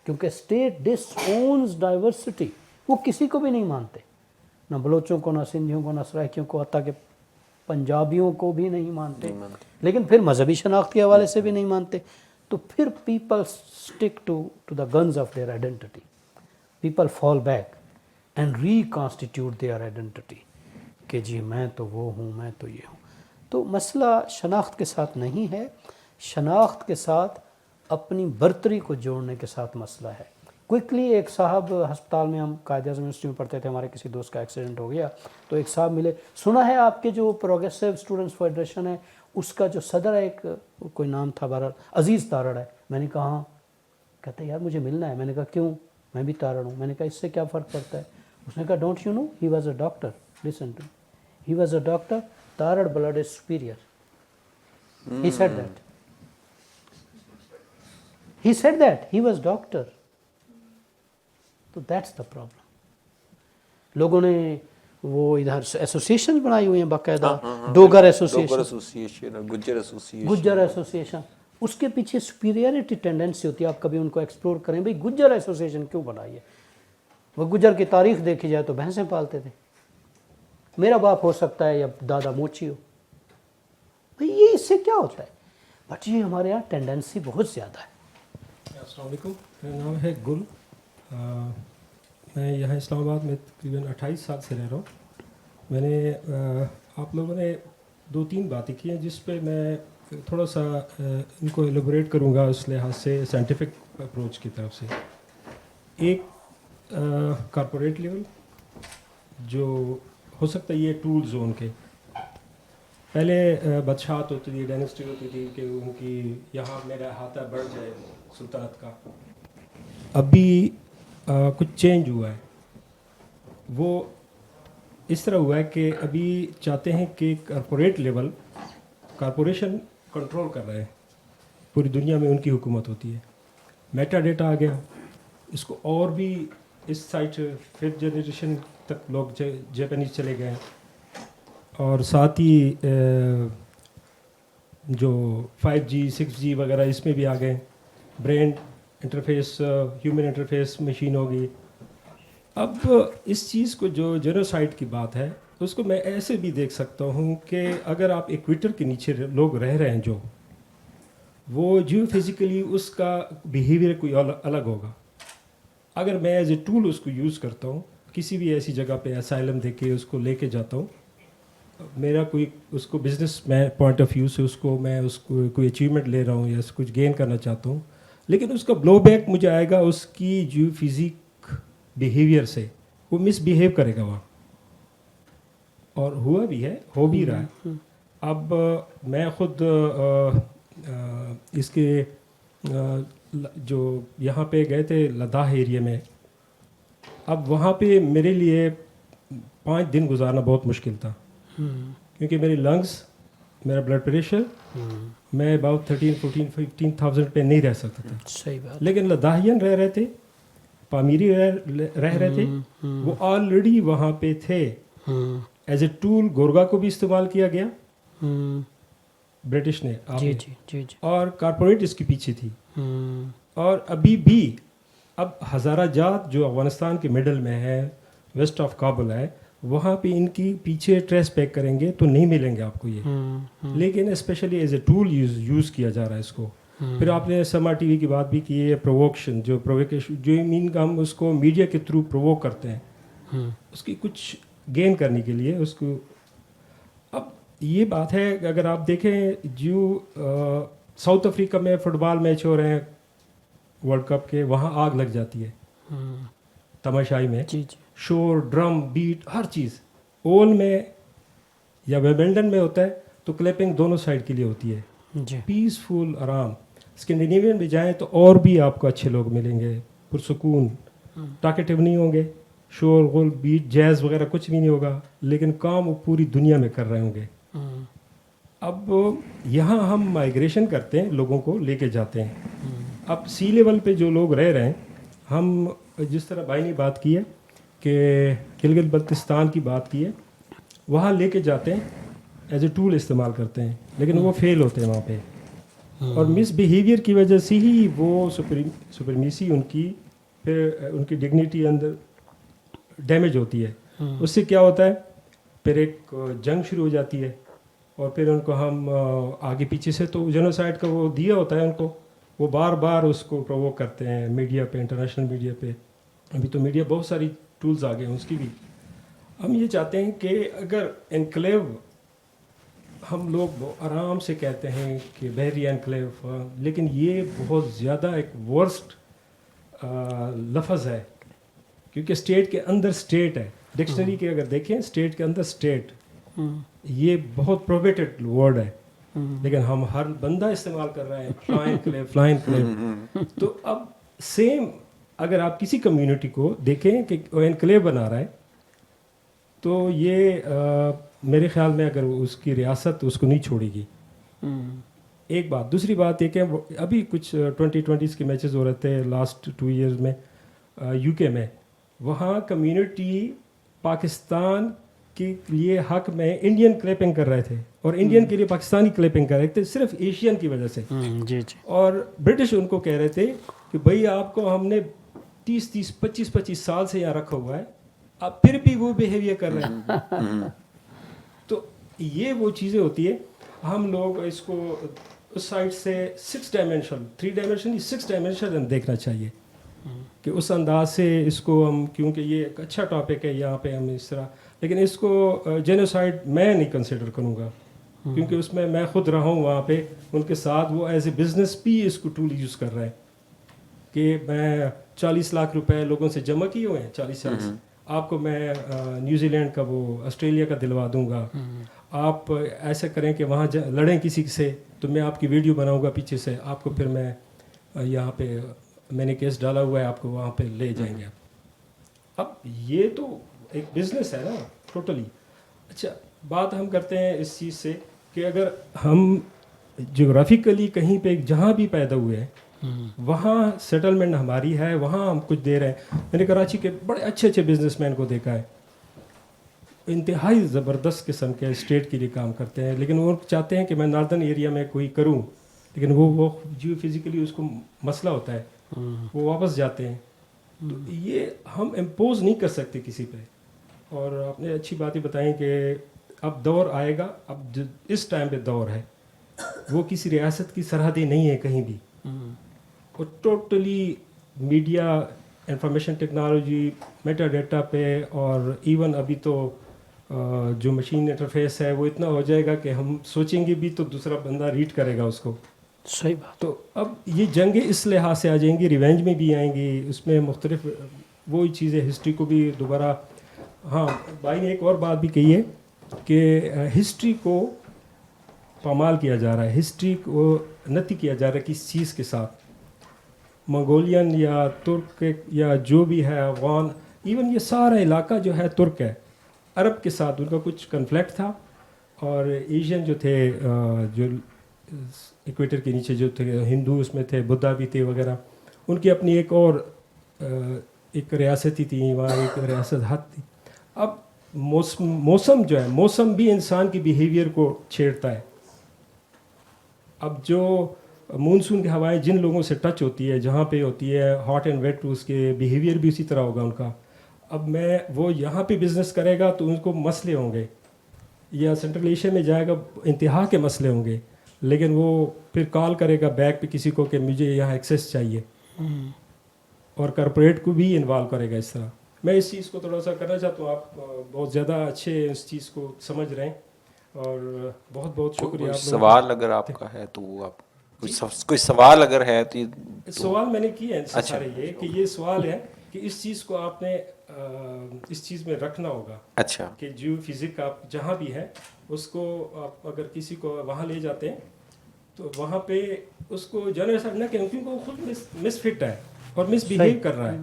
Speaker 2: کیونکہ سٹیٹ ڈس اونز ڈائیورسٹی. وہ کسی کو بھی نہیں مانتے، نہ بلوچوں کو، نہ سندھیوں کو، نہ سرائکیوں کو، حتیٰ کہ پنجابیوں کو بھی نہیں مانتے، لیکن پھر مذہبی شناخت کے حوالے سے بھی نہیں مانتے. تو پھر people stick to the guns of their identity. People fall back and reconstitute their identity کہ جی میں تو وہ ہوں، میں تو یہ ہوں. تو مسئلہ شناخت کے ساتھ نہیں ہے، شناخت کے ساتھ اپنی برتری کو جوڑنے کے ساتھ مسئلہ ہے. کوئکلی ایک صاحب ہسپتال میں، ہم قائد اعظم یونیورسٹی میں پڑھتے تھے، ہمارے کسی دوست کا ایکسیڈنٹ ہو گیا، تو ایک صاحب ملے. سنا ہے آپ کے جو پروگریسو اسٹوڈنٹس فیڈریشن ہے اس کا جو صدر ہے، ایک کوئی نام تھا، بہرحال عزیز تارڑ ہے. میں نے کہا ہاں. کہتے یار مجھے ملنا ہے. میں نے کہا کیوں؟ میں بھی تارڑ ہوں. میں نے کہا اس سے کیا فرق پڑتا ہے؟ اس نے کہا don't you know he was a doctor, listen to, he was a doctor, Tarar blood is superior. He said that. He said that. He was doctor. تو that's the problem. لوگوں نے وہ ادھر ایسوسیشن بنائی ہوئی ہیں باقاعدہ, ڈوگر ایسوسیشن, گجر ایسوسیشن. اس کے پیچھے سپیریئرٹی ٹینڈنسی ہوتی ہے. آپ کبھی ان کو ایکسپلور کریں, بھئی گجر ایسوسیشن کیوں بنائی ہے؟ وہ گجر کی تاریخ دیکھی جائے تو بھینسیں پالتے تھے. میرا باپ ہو سکتا ہے یا دادا موچی ہو, بھئی یہ اس سے کیا ہوتا ہے؟ بٹ یہ ہمارے یہاں ٹینڈنسی بہت زیادہ ہے.
Speaker 5: السلام علیکم, میرا نام ہے گل. میں یہاں اسلام آباد میں تقریباً 28 سال سے رہ رہا ہوں. میں نے آپ لوگوں نے 2-3 باتیں کی ہیں جس پہ میں تھوڑا سا ان کو ایلیبوریٹ کروں گا اس لحاظ سے سائنٹیفک اپروچ کی طرف سے. ایک کارپوریٹ لیول جو ہو سکتا ہے یہ ٹول زون کے پہلے بادشاہت ہوتی تھی, ڈائنسٹی ہوتی تھی کہ ان کی یہاں میرا ہاتھا بڑھ جائے سلطنت کا. ابھی کچھ چینج ہوا ہے. وہ اس طرح ہوا ہے کہ ابھی چاہتے ہیں کہ کارپوریٹ لیول, کارپوریشن کنٹرول کر رہے ہیں پوری دنیا میں, ان کی حکومت ہوتی ہے. میٹا ڈیٹا آ گیا, اس کو اور بھی اس سائٹ 5th جنریشن تک لوگ جاپانیز چلے گئے ہیں. اور ساتھ ہی جو 5G 6G وغیرہ اس میں بھی آ گئے. Brain interface, human interface machine ہوگی. اب اس چیز کو جو جینوسائڈ کی بات ہے اس کو میں ایسے بھی دیکھ سکتا ہوں کہ اگر آپ ایکویٹر کے نیچے لوگ رہ رہے ہیں جو, وہ جیو فزیکلی اس کا بیہیویئر کوئی الگ ہوگا. اگر میں ایز اے ٹول اس کو یوز کرتا ہوں, کسی بھی ایسی جگہ پہ اسائلم دے کے اس کو لے کے جاتا ہوں, میرا کوئی اس کو بزنس میں پوائنٹ آف ویو سے اس کو میں اس کو کوئی اچیومنٹ لے رہا ہوں یا کچھ گین کرنا چاہتا ہوں, لیکن اس کا بلو بیک مجھے آئے گا اس کی جیو فزیک بیہیویئر سے. وہ مس بیہیو کرے گا وہاں, اور ہوا بھی ہے, ہو بھی رہا ہے. اب میں خود اس کے جو یہاں پہ گئے تھے لداخ ایریا میں, اب وہاں پہ میرے لیے 5 دن گزارنا بہت مشکل تھا, کیونکہ میری لنگس, میرا بلڈ پریشر, میں اباؤٹ 13-14-15,000 پہ نہیں رہ سکتا تھا.
Speaker 2: صحیح بات.
Speaker 5: لیکن لداخین رہ رہے تھے, پامیری رہ رہے تھے, وہ آلریڈی وہاں پہ تھے. ایز اے ٹول گورگا کو بھی استعمال کیا گیا برٹش نے,
Speaker 2: جی جی جی جی,
Speaker 5: اور کارپوریٹ اس کے پیچھے تھی. اور ابھی بھی اب ہزارہ جات جو افغانستان کے مڈل میں ہے, ویسٹ آف کابل ہے, وہاں پہ ان کی پیچھے ٹریس پیک کریں گے تو نہیں ملیں گے آپ کو یہ. لیکن especially as a tool use کیا جا رہا ہے اس کو. پھر آپ نے سما ٹی وی کی بات بھی کی ہے, پرووکشن, جو پرووکیشن جو مین کا ہم اس کو میڈیا کے تھرو پرووک کرتے ہیں اس کی کچھ گین کرنے کے لیے اس کو. اب یہ بات ہے کہ اگر آپ دیکھیں جو ساؤتھ افریقہ میں فٹ بال میچ ہو رہے ہیں ورلڈ کپ کے, وہاں آگ لگ جاتی ہے تماشائی میں, شور, ڈرم, بیٹ, ہر چیز. اول میں یا ویمبلڈن میں ہوتا ہے تو کلیپنگ دونوں سائڈ کے لیے ہوتی ہے, پیسفل, آرام. اسکینڈینیوین میں جائیں تو اور بھی آپ کو اچھے لوگ ملیں گے, پرسکون, ٹاکیٹیو نہیں ہوں گے, شور غل, بیٹ, جیز وغیرہ کچھ بھی نہیں ہوگا, لیکن کام وہ پوری دنیا میں کر رہے ہوں گے. اب یہاں ہم مائیگریشن کرتے ہیں, لوگوں کو لے کے جاتے ہیں. اب سی لیول پہ جو لوگ رہ رہے ہیں, ہم جس طرح بھائی نے بات کی ہے کہ گلگت بلتستان کی بات کی ہے, وہاں لے کے جاتے ہیں, ایز اے ٹول استعمال کرتے ہیں, لیکن وہ فیل ہوتے ہیں وہاں پہ. اور مس بیہیویئر کی وجہ سے ہی وہ سپریمیسی ان کی, پھر ان کی ڈگنیٹی اندر ڈیمیج ہوتی ہے. اس سے کیا ہوتا ہے, پھر ایک جنگ شروع ہو جاتی ہے, اور پھر ان کو ہم آگے پیچھے سے تو جینوسائڈ کا وہ دیا ہوتا ہے ان کو, وہ بار بار اس کو پرووک کرتے ہیں میڈیا پہ, انٹرنیشنل میڈیا پہ. ابھی تو میڈیا بہت ساری ٹولز آ گئے ہیں اس کی بھی. ہم یہ چاہتے ہیں کہ اگر انکلیو, ہم لوگ آرام سے کہتے ہیں کہ بحری انکلیو, لیکن یہ بہت زیادہ ایک ورسٹ لفظ ہے, کیونکہ اسٹیٹ کے اندر اسٹیٹ ہے. ڈکشنری کے اگر دیکھیں, اسٹیٹ کے اندر اسٹیٹ, یہ بہت پروویٹڈ ورڈ ہے, لیکن ہم ہر بندہ استعمال کر رہے ہیں فلائن کلیو. تو اب سیم اگر آپ کسی کمیونٹی کو دیکھیں کہ وہ انکلیو بنا رہا ہے تو یہ میرے خیال میں اگر اس کی ریاست اس کو نہیں چھوڑے گی. ایک بات. دوسری بات یہ کہ ابھی کچھ 2020 کے میچز ہو رہے تھے لاسٹ 2 ایئرز میں یو کے میں. وہاں کمیونٹی پاکستان کے لیے حق میں انڈین کلیپنگ کر رہے تھے اور انڈین کے لیے پاکستانی کلیپنگ کر رہے تھے صرف ایشین کی وجہ سے.
Speaker 2: جی جی.
Speaker 5: اور برٹش ان کو کہہ رہے تھے کہ بھائی آپ کو ہم نے 25 سال سے یہاں رکھا ہوا ہے, اب پھر بھی وہ بیہیویئر کر رہے ہیں. تو یہ وہ چیزیں ہوتی ہے. ہم لوگ اس کو اس سائڈ سے 6 ڈائمینشن 3 ڈائمینشن 6 ڈائمینشن ہم دیکھنا چاہیے کہ اس انداز سے اس کو ہم, کیونکہ یہ ایک اچھا ٹاپک ہے یہاں پہ ہم اس طرح, لیکن اس کو جینوسائڈ میں نہیں کنسیڈر کروں گا کیونکہ اس میں خود رہا ہوں وہاں پہ ان کے ساتھ. وہ ایز اے بزنس بھی اس کو ٹول یوز کر رہا ہے کہ میں 40 لاکھ روپے لوگوں سے جمع کیے ہوئے ہیں 40 سال سے, آپ کو میں نیوزی لینڈ کا وہ آسٹریلیا کا دلوا دوں گا, آپ ایسا کریں کہ وہاں لڑیں کسی سے تو میں آپ کی ویڈیو بناؤں گا پیچھے سے, آپ کو پھر میں یہاں پہ میں نے کیس ڈالا ہوا ہے آپ کو وہاں پہ لے جائیں گے. اب یہ تو ایک بزنس ہے نا ٹوٹلی. اچھا بات ہم کرتے ہیں اس چیز سے کہ اگر ہم جغرافیکلی کہیں پہ جہاں بھی پیدا ہوئے ہیں وہاں سیٹلمنٹ ہماری ہے, وہاں ہم کچھ دے رہے ہیں. میں نے کراچی کے بڑے اچھے بزنس مین کو دیکھا ہے, انتہائی زبردست قسم کے اسٹیٹ کے لیے کام کرتے ہیں, لیکن وہ چاہتے ہیں کہ میں ناردرن ایریا میں کوئی کروں, لیکن وہ جیو فزیکلی اس کو مسئلہ ہوتا ہے, وہ واپس جاتے ہیں. تو یہ ہم امپوز نہیں کر سکتے کسی پہ. اور آپ نے اچھی باتیں بتائیں کہ اب دور آئے گا, اب اس ٹائم پہ دور ہے, وہ کسی ریاست کی سرحدیں نہیں ہے کہیں بھی. وہ totally media information technology meta data پہ, اور ایون ابھی تو جو مشین انٹرفیس ہے وہ اتنا ہو جائے گا کہ ہم سوچیں گے بھی تو دوسرا بندہ ریڈ کرے گا اس کو.
Speaker 2: صحیح بات.
Speaker 5: تو اب یہ جنگیں اس لحاظ سے آ جائیں گی, ریونج میں بھی آئیں گی, اس میں مختلف وہی چیزیں ہسٹری کو بھی دوبارہ. ہاں بھائی نے ایک اور بات بھی کہی ہے کہ ہسٹری کو پامال کیا جا رہا ہے, ہسٹری کو نتی کیا جا رہا ہے کس چیز کے ساتھ. منگولین یا ترک یا جو بھی ہے افغان, ایون یہ سارا علاقہ جو ہے ترک ہے, عرب کے ساتھ ان کا کچھ کنفلکٹ تھا, اور ایشین جو تھے جو ایکویٹر کے نیچے جو تھے ہندو اس میں تھے, بدھا بھی تھے وغیرہ, ان کی اپنی ایک اور ایک ریاستی تھی, وہاں ایک ریاست حد تھی. اب موسم جو ہے, موسم بھی انسان کی بیہیویئر کو چھیڑتا ہے. اب جو مونسون کی ہوائیں جن لوگوں سے ٹچ ہوتی ہے, جہاں پہ ہوتی ہے ہاٹ اینڈ ویٹ, اس کے بیہیویئر بھی اسی طرح ہوگا ان کا. اب وہ یہاں پہ بزنس کرے گا تو ان کو مسئلے ہوں گے, یا سینٹرل ایشیا میں جائے گا انتہا کے مسئلے ہوں گے, لیکن وہ پھر کال کرے گا بیک پہ کسی کو کہ مجھے یہاں ایکسیس چاہیے, اور کارپوریٹ کو بھی انوالو کرے گا اس طرح. میں اس چیز کو تھوڑا سا کرنا چاہتا ہوں, آپ بہت زیادہ اچھے اس چیز کو سمجھ رہے ہیں, اور بہت بہت شکریہ. آپ
Speaker 1: سوال اگر آپ کا ہے تو آپ کوئی سوال اگر ہے تو
Speaker 5: سوال میں نے کیا ہے سارے, یہ کہ یہ سوال ہے کہ اس چیز کو آپ نے اس چیز میں رکھنا ہوگا.
Speaker 1: اچھا
Speaker 5: کہ جیو فزک آپ جہاں بھی ہے اس کو آپ اگر کسی کو وہاں لے جاتے ہیں تو وہاں پہ اس کو جنرل نہ کہیں, کیونکہ وہ خود مس فٹ ہے اور مس بیہیو کر رہا ہے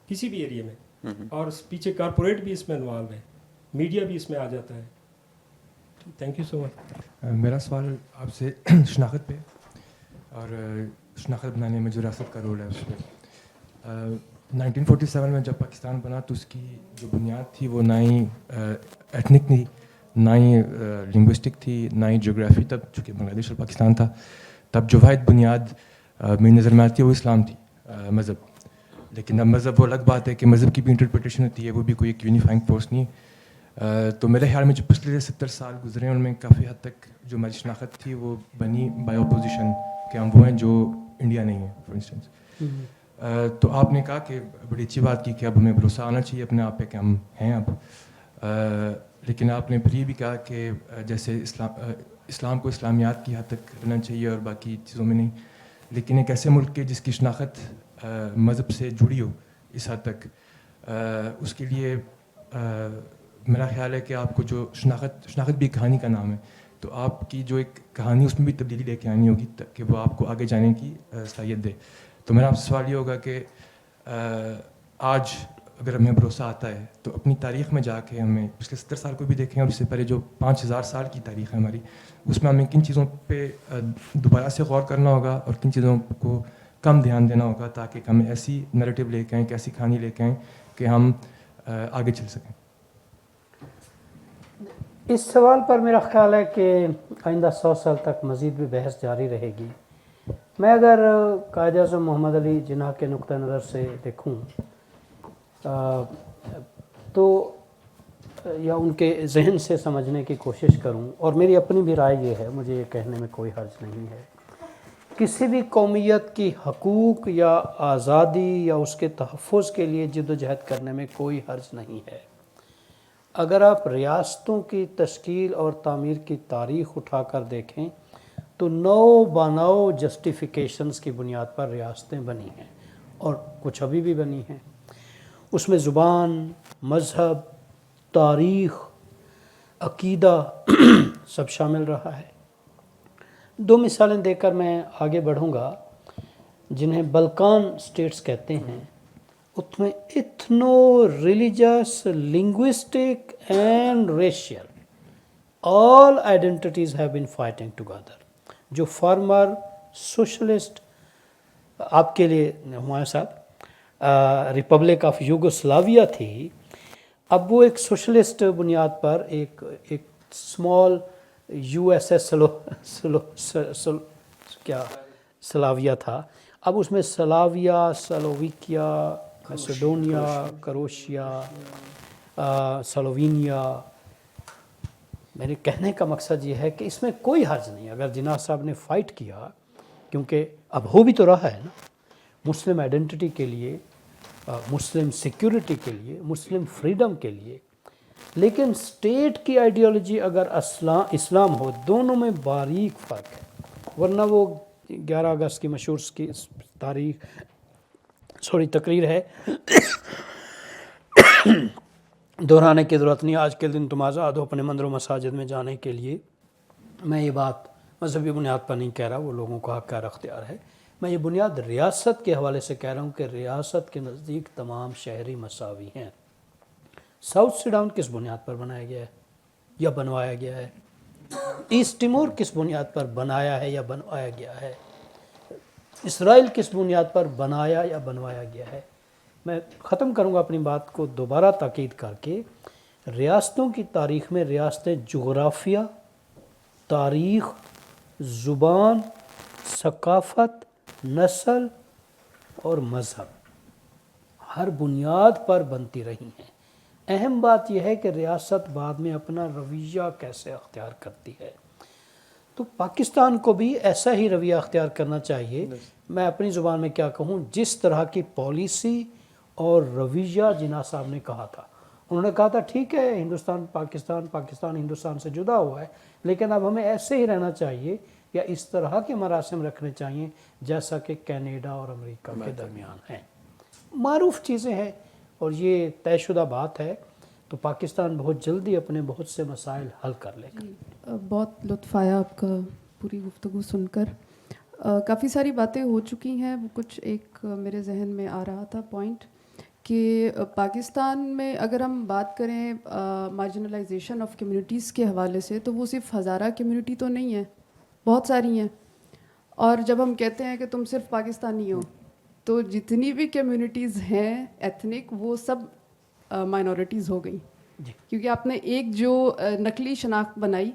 Speaker 5: کسی بھی ایریا میں, اور پیچھے کارپوریٹ بھی اس میں انوالو ہے, میڈیا بھی اس میں آ جاتا ہے. تھینک یو سو مچ.
Speaker 6: میرا سوال آپ سے شناخت پہ, اور شناخت بنانے میں جو ریاست کا رول ہے اس پہ. 1947 میں جب پاکستان بنا تو اس کی جو بنیاد تھی وہ نہ ہی ایتھنک تھی, نہ ہی لنگوسٹک تھی, نہ ہی جغرافی. تب چونکہ بنگلہ دیش اور پاکستان تھا, تب جو واحد بنیاد میری نظر میں آتی ہے وہ اسلام تھی, مذہب. لیکن اب مذہب وہ الگ بات ہے کہ مذہب کی بھی انٹرپریٹیشن ہوتی ہے, وہ بھی کوئی ایک یونیفائنگ فورس نہیں. تو میرے خیال میں جو پچھلے 70 سال گزرے ہیں ان میں کافی حد تک جو ہماری شناخت تھی وہ بنی بائی اپوزیشن, کہ ہم وہ ہیں جو انڈیا نہیں ہے فار انسٹنس. تو آپ نے کہا کہ بڑی اچھی بات کی کہ اب ہمیں بھروسہ آنا چاہیے اپنے آپ پہ کہ ہم ہیں اب. لیکن آپ نے پھر یہ بھی کہا کہ جیسے اسلام کو اسلامیات کی حد تک رہنا چاہیے اور باقی چیزوں میں نہیں. لیکن ایک ایسے ملک کے جس کی شناخت مذہب سے جڑی ہو اس حد تک, اس کے لیے میرا خیال ہے کہ آپ کو جو شناخت بھی کہانی کا نام ہے, تو آپ کی جو ایک کہانی اس میں بھی تبدیلی لے کے آنی ہوگی کہ وہ آپ کو آگے جانے کی صلاحیت دے. تو میرا آپ سے سوال یہ ہوگا کہ آج اگر ہمیں بھروسہ آتا ہے تو اپنی تاریخ میں جا کے ہمیں پچھلے 70 سال کو بھی دیکھیں اور اس سے پہلے جو 5000 سال کی تاریخ ہے ہماری, اس میں ہمیں کن چیزوں پہ دوبارہ سے غور کرنا ہوگا اور کن چیزوں کو کم دھیان دینا ہوگا, تاکہ ہمیں ایسی نیریٹو لے کے آئیں, ایسی کہانی لے کے آئیں کہ ہم آگے چل سکیں.
Speaker 2: اس سوال پر میرا خیال ہے کہ آئندہ 100 سال تک مزید بھی بحث جاری رہے گی. میں اگر قائد اعظم محمد علی جناح کے نقطہ نظر سے دیکھوں تو یا ان کے ذہن سے سمجھنے کی کوشش کروں, اور میری اپنی بھی رائے یہ ہے, مجھے یہ کہنے میں کوئی حرج نہیں ہے, کسی بھی قومیت کی حقوق یا آزادی یا اس کے تحفظ کے لیے جد و جہد کرنے میں کوئی حرج نہیں ہے. اگر آپ ریاستوں کی تشکیل اور تعمیر کی تاریخ اٹھا کر دیکھیں تو نو بنو جسٹیفیکیشنز کی بنیاد پر ریاستیں بنی ہیں, اور کچھ ابھی بھی بنی ہیں. اس میں زبان, مذہب, تاریخ, عقیدہ سب شامل رہا ہے. 2 مثالیں دے کر میں آگے بڑھوں گا. جنہیں بلکان سٹیٹس کہتے ہیں, اس میں ethno religious, linguistic and racial all identities have been fighting together. جو فارمر سوشلسٹ آپ کے لیے ہمایوں صاحب ریپبلک آف یوگوسلاویا تھی, اب وہ ایک سوشلسٹ بنیاد پر ایک اسمال یو ایس ایس سلاویا تھا. اب اس میں سلاویا, سلوویکیا, میسیڈونیا, کروشیا, سلووینیا. میرے کہنے کا مقصد یہ ہے کہ اس میں کوئی حرج نہیں اگر جناح صاحب نے فائٹ کیا, کیونکہ اب ہو بھی تو رہا ہے نا, مسلم آئیڈینٹی کے لیے, مسلم سیکیورٹی کے لیے, مسلم فریڈم کے لیے. لیکن سٹیٹ کی آئیڈیالوجی اگر اسلام ہو, دونوں میں باریک فرق ہے. ورنہ وہ 11 اگست کی مشہور کی تقریر ہے, دہرانے کی ضرورت نہیں, آج کے دن تم آزاد ہو اپنے مندر و مساجد میں جانے کے لیے. میں یہ بات مذہبی بنیاد پر نہیں کہہ رہا, وہ لوگوں کا حق کا اختیار ہے. میں یہ بنیاد ریاست کے حوالے سے کہہ رہا ہوں کہ ریاست کے نزدیک تمام شہری مساوی ہیں. ساؤتھ سوڈان کس بنیاد پر بنایا گیا ہے یا بنوایا گیا ہے؟ ایسٹ ٹیمور کس بنیاد پر بنایا ہے یا بنوایا گیا ہے؟ اسرائیل کس بنیاد پر بنایا یا بنوایا گیا ہے؟ میں ختم کروں گا اپنی بات کو دوبارہ تاکید کر کے, ریاستوں کی تاریخ میں ریاستیں جغرافیہ, تاریخ, زبان, ثقافت, نسل اور مذہب ہر بنیاد پر بنتی رہی ہیں. اہم بات یہ ہے کہ ریاست بعد میں اپنا رویہ کیسے اختیار کرتی ہے. تو پاکستان کو بھی ایسا ہی رویہ اختیار کرنا چاہیے. میں اپنی زبان میں کیا کہوں, جس طرح کی پالیسی اور رویہ جناح صاحب نے کہا تھا, انہوں نے کہا تھا ٹھیک ہے ہندوستان پاکستان ہندوستان سے جدا ہوا ہے, لیکن اب ہمیں ایسے ہی رہنا چاہیے یا اس طرح کے مراسم رکھنے چاہیے جیسا کہ کینیڈا اور امریکہ کے درمیان ہیں. معروف چیزیں ہیں اور یہ طے شدہ بات ہے. تو پاکستان بہت جلدی اپنے بہت سے مسائل حل کر لے گا.
Speaker 7: بہت لطف آیا آپ کا پوری گفتگو سن کر. کافی ساری باتیں ہو چکی ہیں, کچھ ایک میرے ذہن میں آ رہا تھا پوائنٹ کہ پاکستان میں اگر ہم بات کریں مارجنلائزیشن آف کمیونٹیز کے حوالے سے, تو وہ صرف ہزارہ کمیونٹی تو نہیں ہے, بہت ساری ہیں. اور جب ہم کہتے ہیں کہ تم صرف پاکستانی ہو, تو جتنی بھی کمیونٹیز ہیں ایتھنک, وہ سب مائنورٹیز ہو گئی, کیونکہ آپ نے ایک جو نقلی شناخت بنائی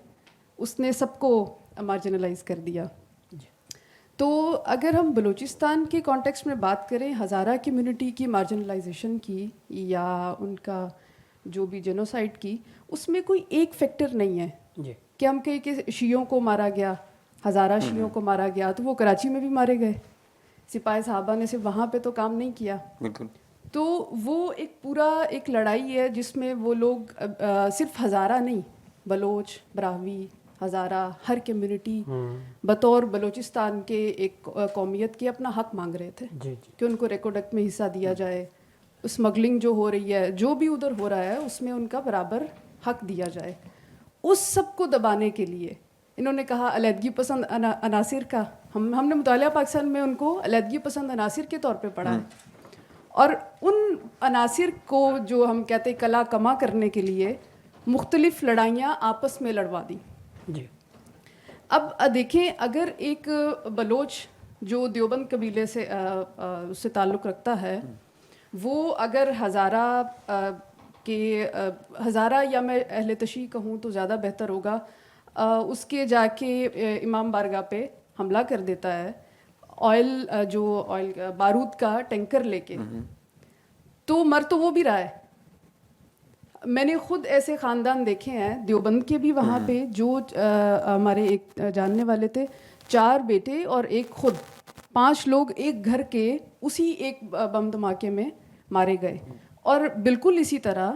Speaker 7: اس نے سب کو مارجنلائز کر دیا. تو اگر ہم بلوچستان کے کانٹیکسٹ میں بات کریں ہزارہ کمیونٹی کی مارجنلائزیشن کی یا ان کا جو بھی جینوسائڈ کی, اس میں کوئی ایک فیکٹر نہیں ہے کہ ہم کہیں کہ شیعوں کو مارا گیا, ہزارہ شیعوں کو مارا گیا, تو وہ کراچی میں بھی مارے گئے. سپاہی صحابہ نے صرف وہاں پہ تو کام نہیں کیا.
Speaker 1: بالکل.
Speaker 7: تو وہ ایک پورا ایک لڑائی ہے جس میں وہ لوگ صرف ہزارہ نہیں, بلوچ, براہوی, ہزارہ, ہر کمیونٹی بطور بلوچستان کے ایک قومیت کے اپنا حق مانگ رہے تھے کہ ان کو ریکوڈکٹ میں حصہ دیا جائے. اسمگلنگ جو ہو رہی ہے, جو بھی ادھر ہو رہا ہے, اس میں ان کا برابر حق دیا جائے. اس سب کو دبانے کے لیے انہوں نے کہا علیحدگی پسند عناصر کا, ہم نے مطالعہ پاکستان میں ان کو علیحدگی پسند عناصر کے طور پہ پڑھا ہے. اور ان عناصر کو جو ہم کہتے ہیں کلا کما کرنے کے لیے مختلف لڑائیاں آپس میں لڑوا دیں.
Speaker 2: جی
Speaker 7: اب دیکھیں اگر ایک بلوچ جو دیوبند قبیلے سے اس سے تعلق رکھتا ہے وہ اگر ہزارہ یا میں اہل تشیع کہوں تو زیادہ بہتر ہوگا اس کے جا کے امام بارگاہ پہ حملہ کر دیتا ہے آئل بارود کا ٹینکر لے کے تو مر تو وہ بھی رہا ہے. میں نے خود ایسے خاندان دیکھے ہیں دیوبند کے بھی وہاں پہ جو ہمارے ایک جاننے والے تھے 4 بیٹے اور ایک خود 5 لوگ ایک گھر کے اسی ایک بم دھماکے میں مارے گئے. اور بالکل اسی طرح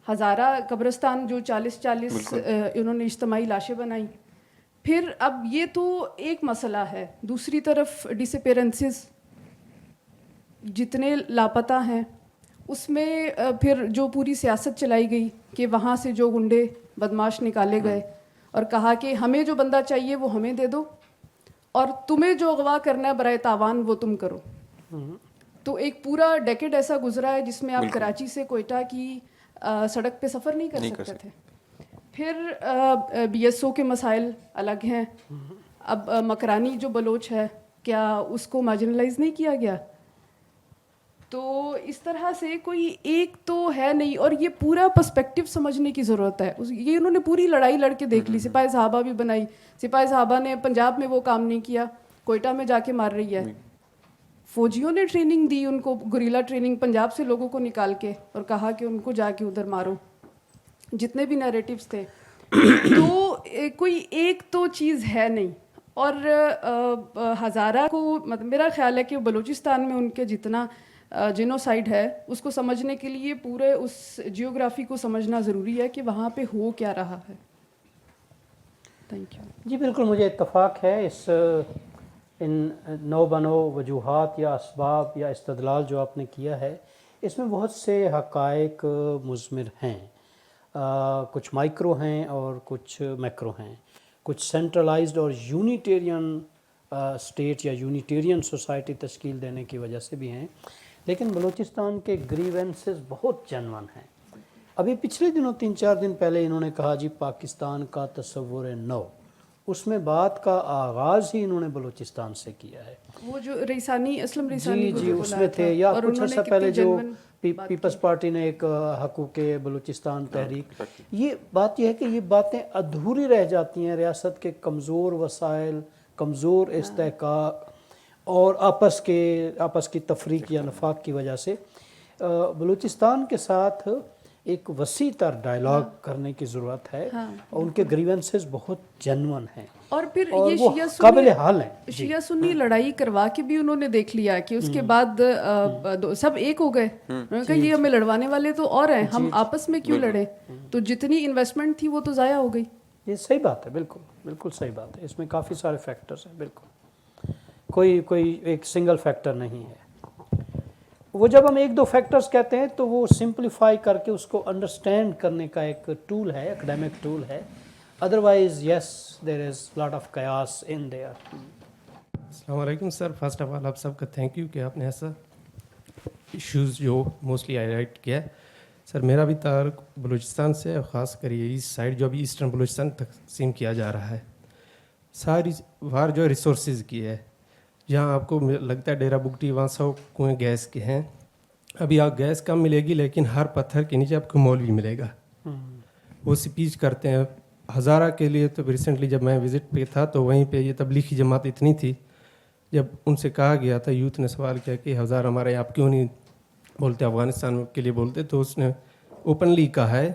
Speaker 7: ہزارہ قبرستان جو 40 انہوں نے اجتماعی لاشیں بنائی. پھر اب یہ تو ایک مسئلہ ہے, دوسری طرف ڈس اپیرنسز جتنے لاپتہ ہیں اس میں پھر جو پوری سیاست چلائی گئی کہ وہاں سے جو گنڈے بدماش نکالے گئے اور کہا کہ ہمیں جو بندہ چاہیے وہ ہمیں دے دو اور تمہیں جو اغوا کرنا ہے برائے تاوان وہ تم کرو. تو ایک پورا ڈیکیڈ ایسا گزرا ہے جس میں آپ کراچی سے کوئٹہ کی سڑک پہ سفر نہیں کر سکتے تھے. پھر بی ایس او کے مسائل الگ ہیں. اب مکرانی جو بلوچ ہے کیا اس کو مارجنلائز نہیں کیا گیا؟ تو اس طرح سے کوئی ایک تو ہے نہیں, اور یہ پورا پرسپیکٹو سمجھنے کی ضرورت ہے. یہ انہوں نے پوری لڑائی لڑ کے دیکھ لی, سپاہی صحابہ بھی بنائی. سپاہی صحابہ نے پنجاب میں وہ کام نہیں کیا, کوئٹہ میں جا کے مار رہی ہے. فوجیوں نے ٹریننگ دی ان کو, گوریلا ٹریننگ پنجاب سے لوگوں کو نکال کے, اور کہا کہ ان کو جا کے ادھر مارو. جتنے بھی نیریٹیوز تھے تو کوئی ایک تو چیز ہے نہیں. اور ہزارہ کو مطلب میرا خیال ہے کہ بلوچستان میں ان کے جتنا جینوسائیڈ ہے اس کو سمجھنے کے لیے پورے اس جیوگرافی کو سمجھنا ضروری ہے کہ وہاں پہ ہو کیا رہا ہے. Thank you.
Speaker 2: جی بالکل مجھے اتفاق ہے ان نو بنو وجوہات یا اسباب یا استدلال جو آپ نے کیا ہے اس میں بہت سے حقائق مضمر ہیں. کچھ مائکرو ہیں اور کچھ میکرو ہیں. کچھ سینٹرلائزڈ اور یونیٹیرین اسٹیٹ یا یونیٹیرین سوسائٹی تشکیل دینے کی وجہ سے بھی ہیں, لیکن بلوچستان کے گریونسز بہت جنون ہیں. ابھی پچھلے دنوں 3-4 دن پہلے انہوں نے کہا جی پاکستان کا تصور نو, اس میں بات کا آغاز ہی انہوں نے بلوچستان سے کیا ہے.
Speaker 7: وہ جو ریسانی اسلم ریسانی
Speaker 2: جی اس میں تھے, یا کچھ عرصہ پہلے جو پیپلز پارٹی نے ایک حقوق بلوچستان تحریک, یہ بات یہ ہے کہ یہ باتیں ادھوری رہ جاتی ہیں ریاست کے کمزور وسائل, کمزور استحقاق اور آپس کی تفریق یا نفاق کی وجہ سے. بلوچستان کے ساتھ ایک وسیع تر ڈائلاگ کرنے کی ضرورت ہے. ان کے گریونسز بہت جنون ہیں
Speaker 7: اور پھر
Speaker 2: اور
Speaker 7: یہ
Speaker 2: وہ قابل حل ہیں.
Speaker 7: شیعہ سنی لڑائی کروا کے بھی انہوں نے دیکھ لیا کہ اس کے بعد سب ایک ہو گئے. انہوں نے کہا یہ ہمیں لڑوانے والے تو اور ہیں, ہم آپس میں کیوں لڑیں؟ تو جتنی انویسٹمنٹ تھی وہ تو ضائع ہو گئی.
Speaker 2: یہ صحیح بات ہے, بالکل بالکل صحیح بات ہے. اس میں کافی سارے فیکٹرز ہیں, بالکل کوئی ایک سنگل فیکٹر نہیں ہے. وہ جب ہم 1-2 فیکٹرز کہتے ہیں تو وہ سمپلیفائی کر کے اس کو انڈرسٹینڈ کرنے کا ایک ٹول ہے, اکیڈیمک ٹول ہے. Otherwise yes there is lot of قیاس ان دیئر.
Speaker 5: السلام علیکم سر. فرسٹ آف آل آپ سب کا تھینک یو کہ آپ نے ایسا ایشوز جو موسٹلی ہائی لائٹ کیا ہے. سر میرا بھی تعلق بلوچستان سے اور خاص کر یہ ایسٹ سائڈ جو ابھی ایسٹرن بلوچستان تقسیم کیا جا رہا ہے, ساری وار جو ریسورسز کی ہے, جہاں آپ کو لگتا ہے ڈیرا بگٹی وہاں 100 کنویں گیس کے ہیں. ابھی آپ گیس کم ملے گی لیکن ہر پتھر کے نیچے آپ کو مولوی ملے گا. وہ سپیچ کرتے ہیں. ہزارہ کے لیے تو ریسنٹلی جب میں وزٹ پہ تھا تو وہیں پہ یہ تبلیغی جماعت اتنی تھی, جب ان سے کہا گیا تھا, یوتھ نے سوال کیا کہ ہزارہ ہمارے آپ کیوں نہیں بولتے, افغانستان کے لیے بولتے, تو اس نے اوپنلی کہا ہے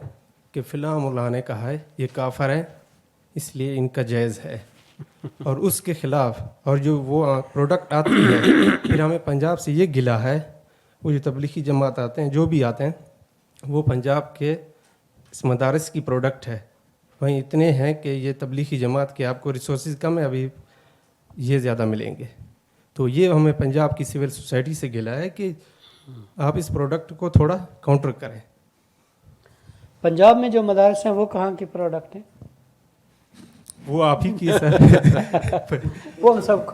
Speaker 5: کہ فلاں مولا نے کہا ہے یہ کافر ہے اس لیے ان کا جائز ہے. اور اس کے خلاف اور جو وہ پروڈکٹ آتی ہے, پھر ہمیں پنجاب سے یہ گلا ہے, وہ جو تبلیغی جماعت آتے ہیں جو بھی آتے ہیں وہ پنجاب کے اس مدارس کی پروڈکٹ ہے. وہیں اتنے ہیں کہ یہ تبلیغی جماعت کے آپ کو ریسورسز کم ہے, ابھی یہ زیادہ ملیں گے. تو یہ ہمیں پنجاب کی سول سوسائٹی سے گلا ہے کہ آپ اس پروڈکٹ کو تھوڑا کاؤنٹر کریں.
Speaker 2: پنجاب میں جو مدارس ہیں وہ کہاں کے پروڈکٹ ہیں؟
Speaker 5: وہ آپ ہی کی سر.
Speaker 2: وہ ہم سب کو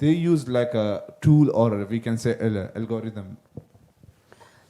Speaker 8: They use like a tool or we can say algorithm.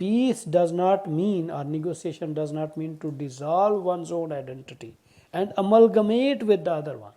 Speaker 2: Peace does not mean, or negotiation does not mean to dissolve one's own identity and amalgamate with the other one.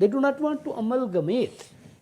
Speaker 2: They do not want to amalgamate,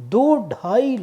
Speaker 2: 2-2.5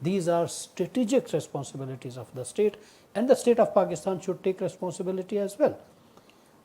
Speaker 2: These are strategic responsibilities of the state, and the state of Pakistan should take responsibility as well.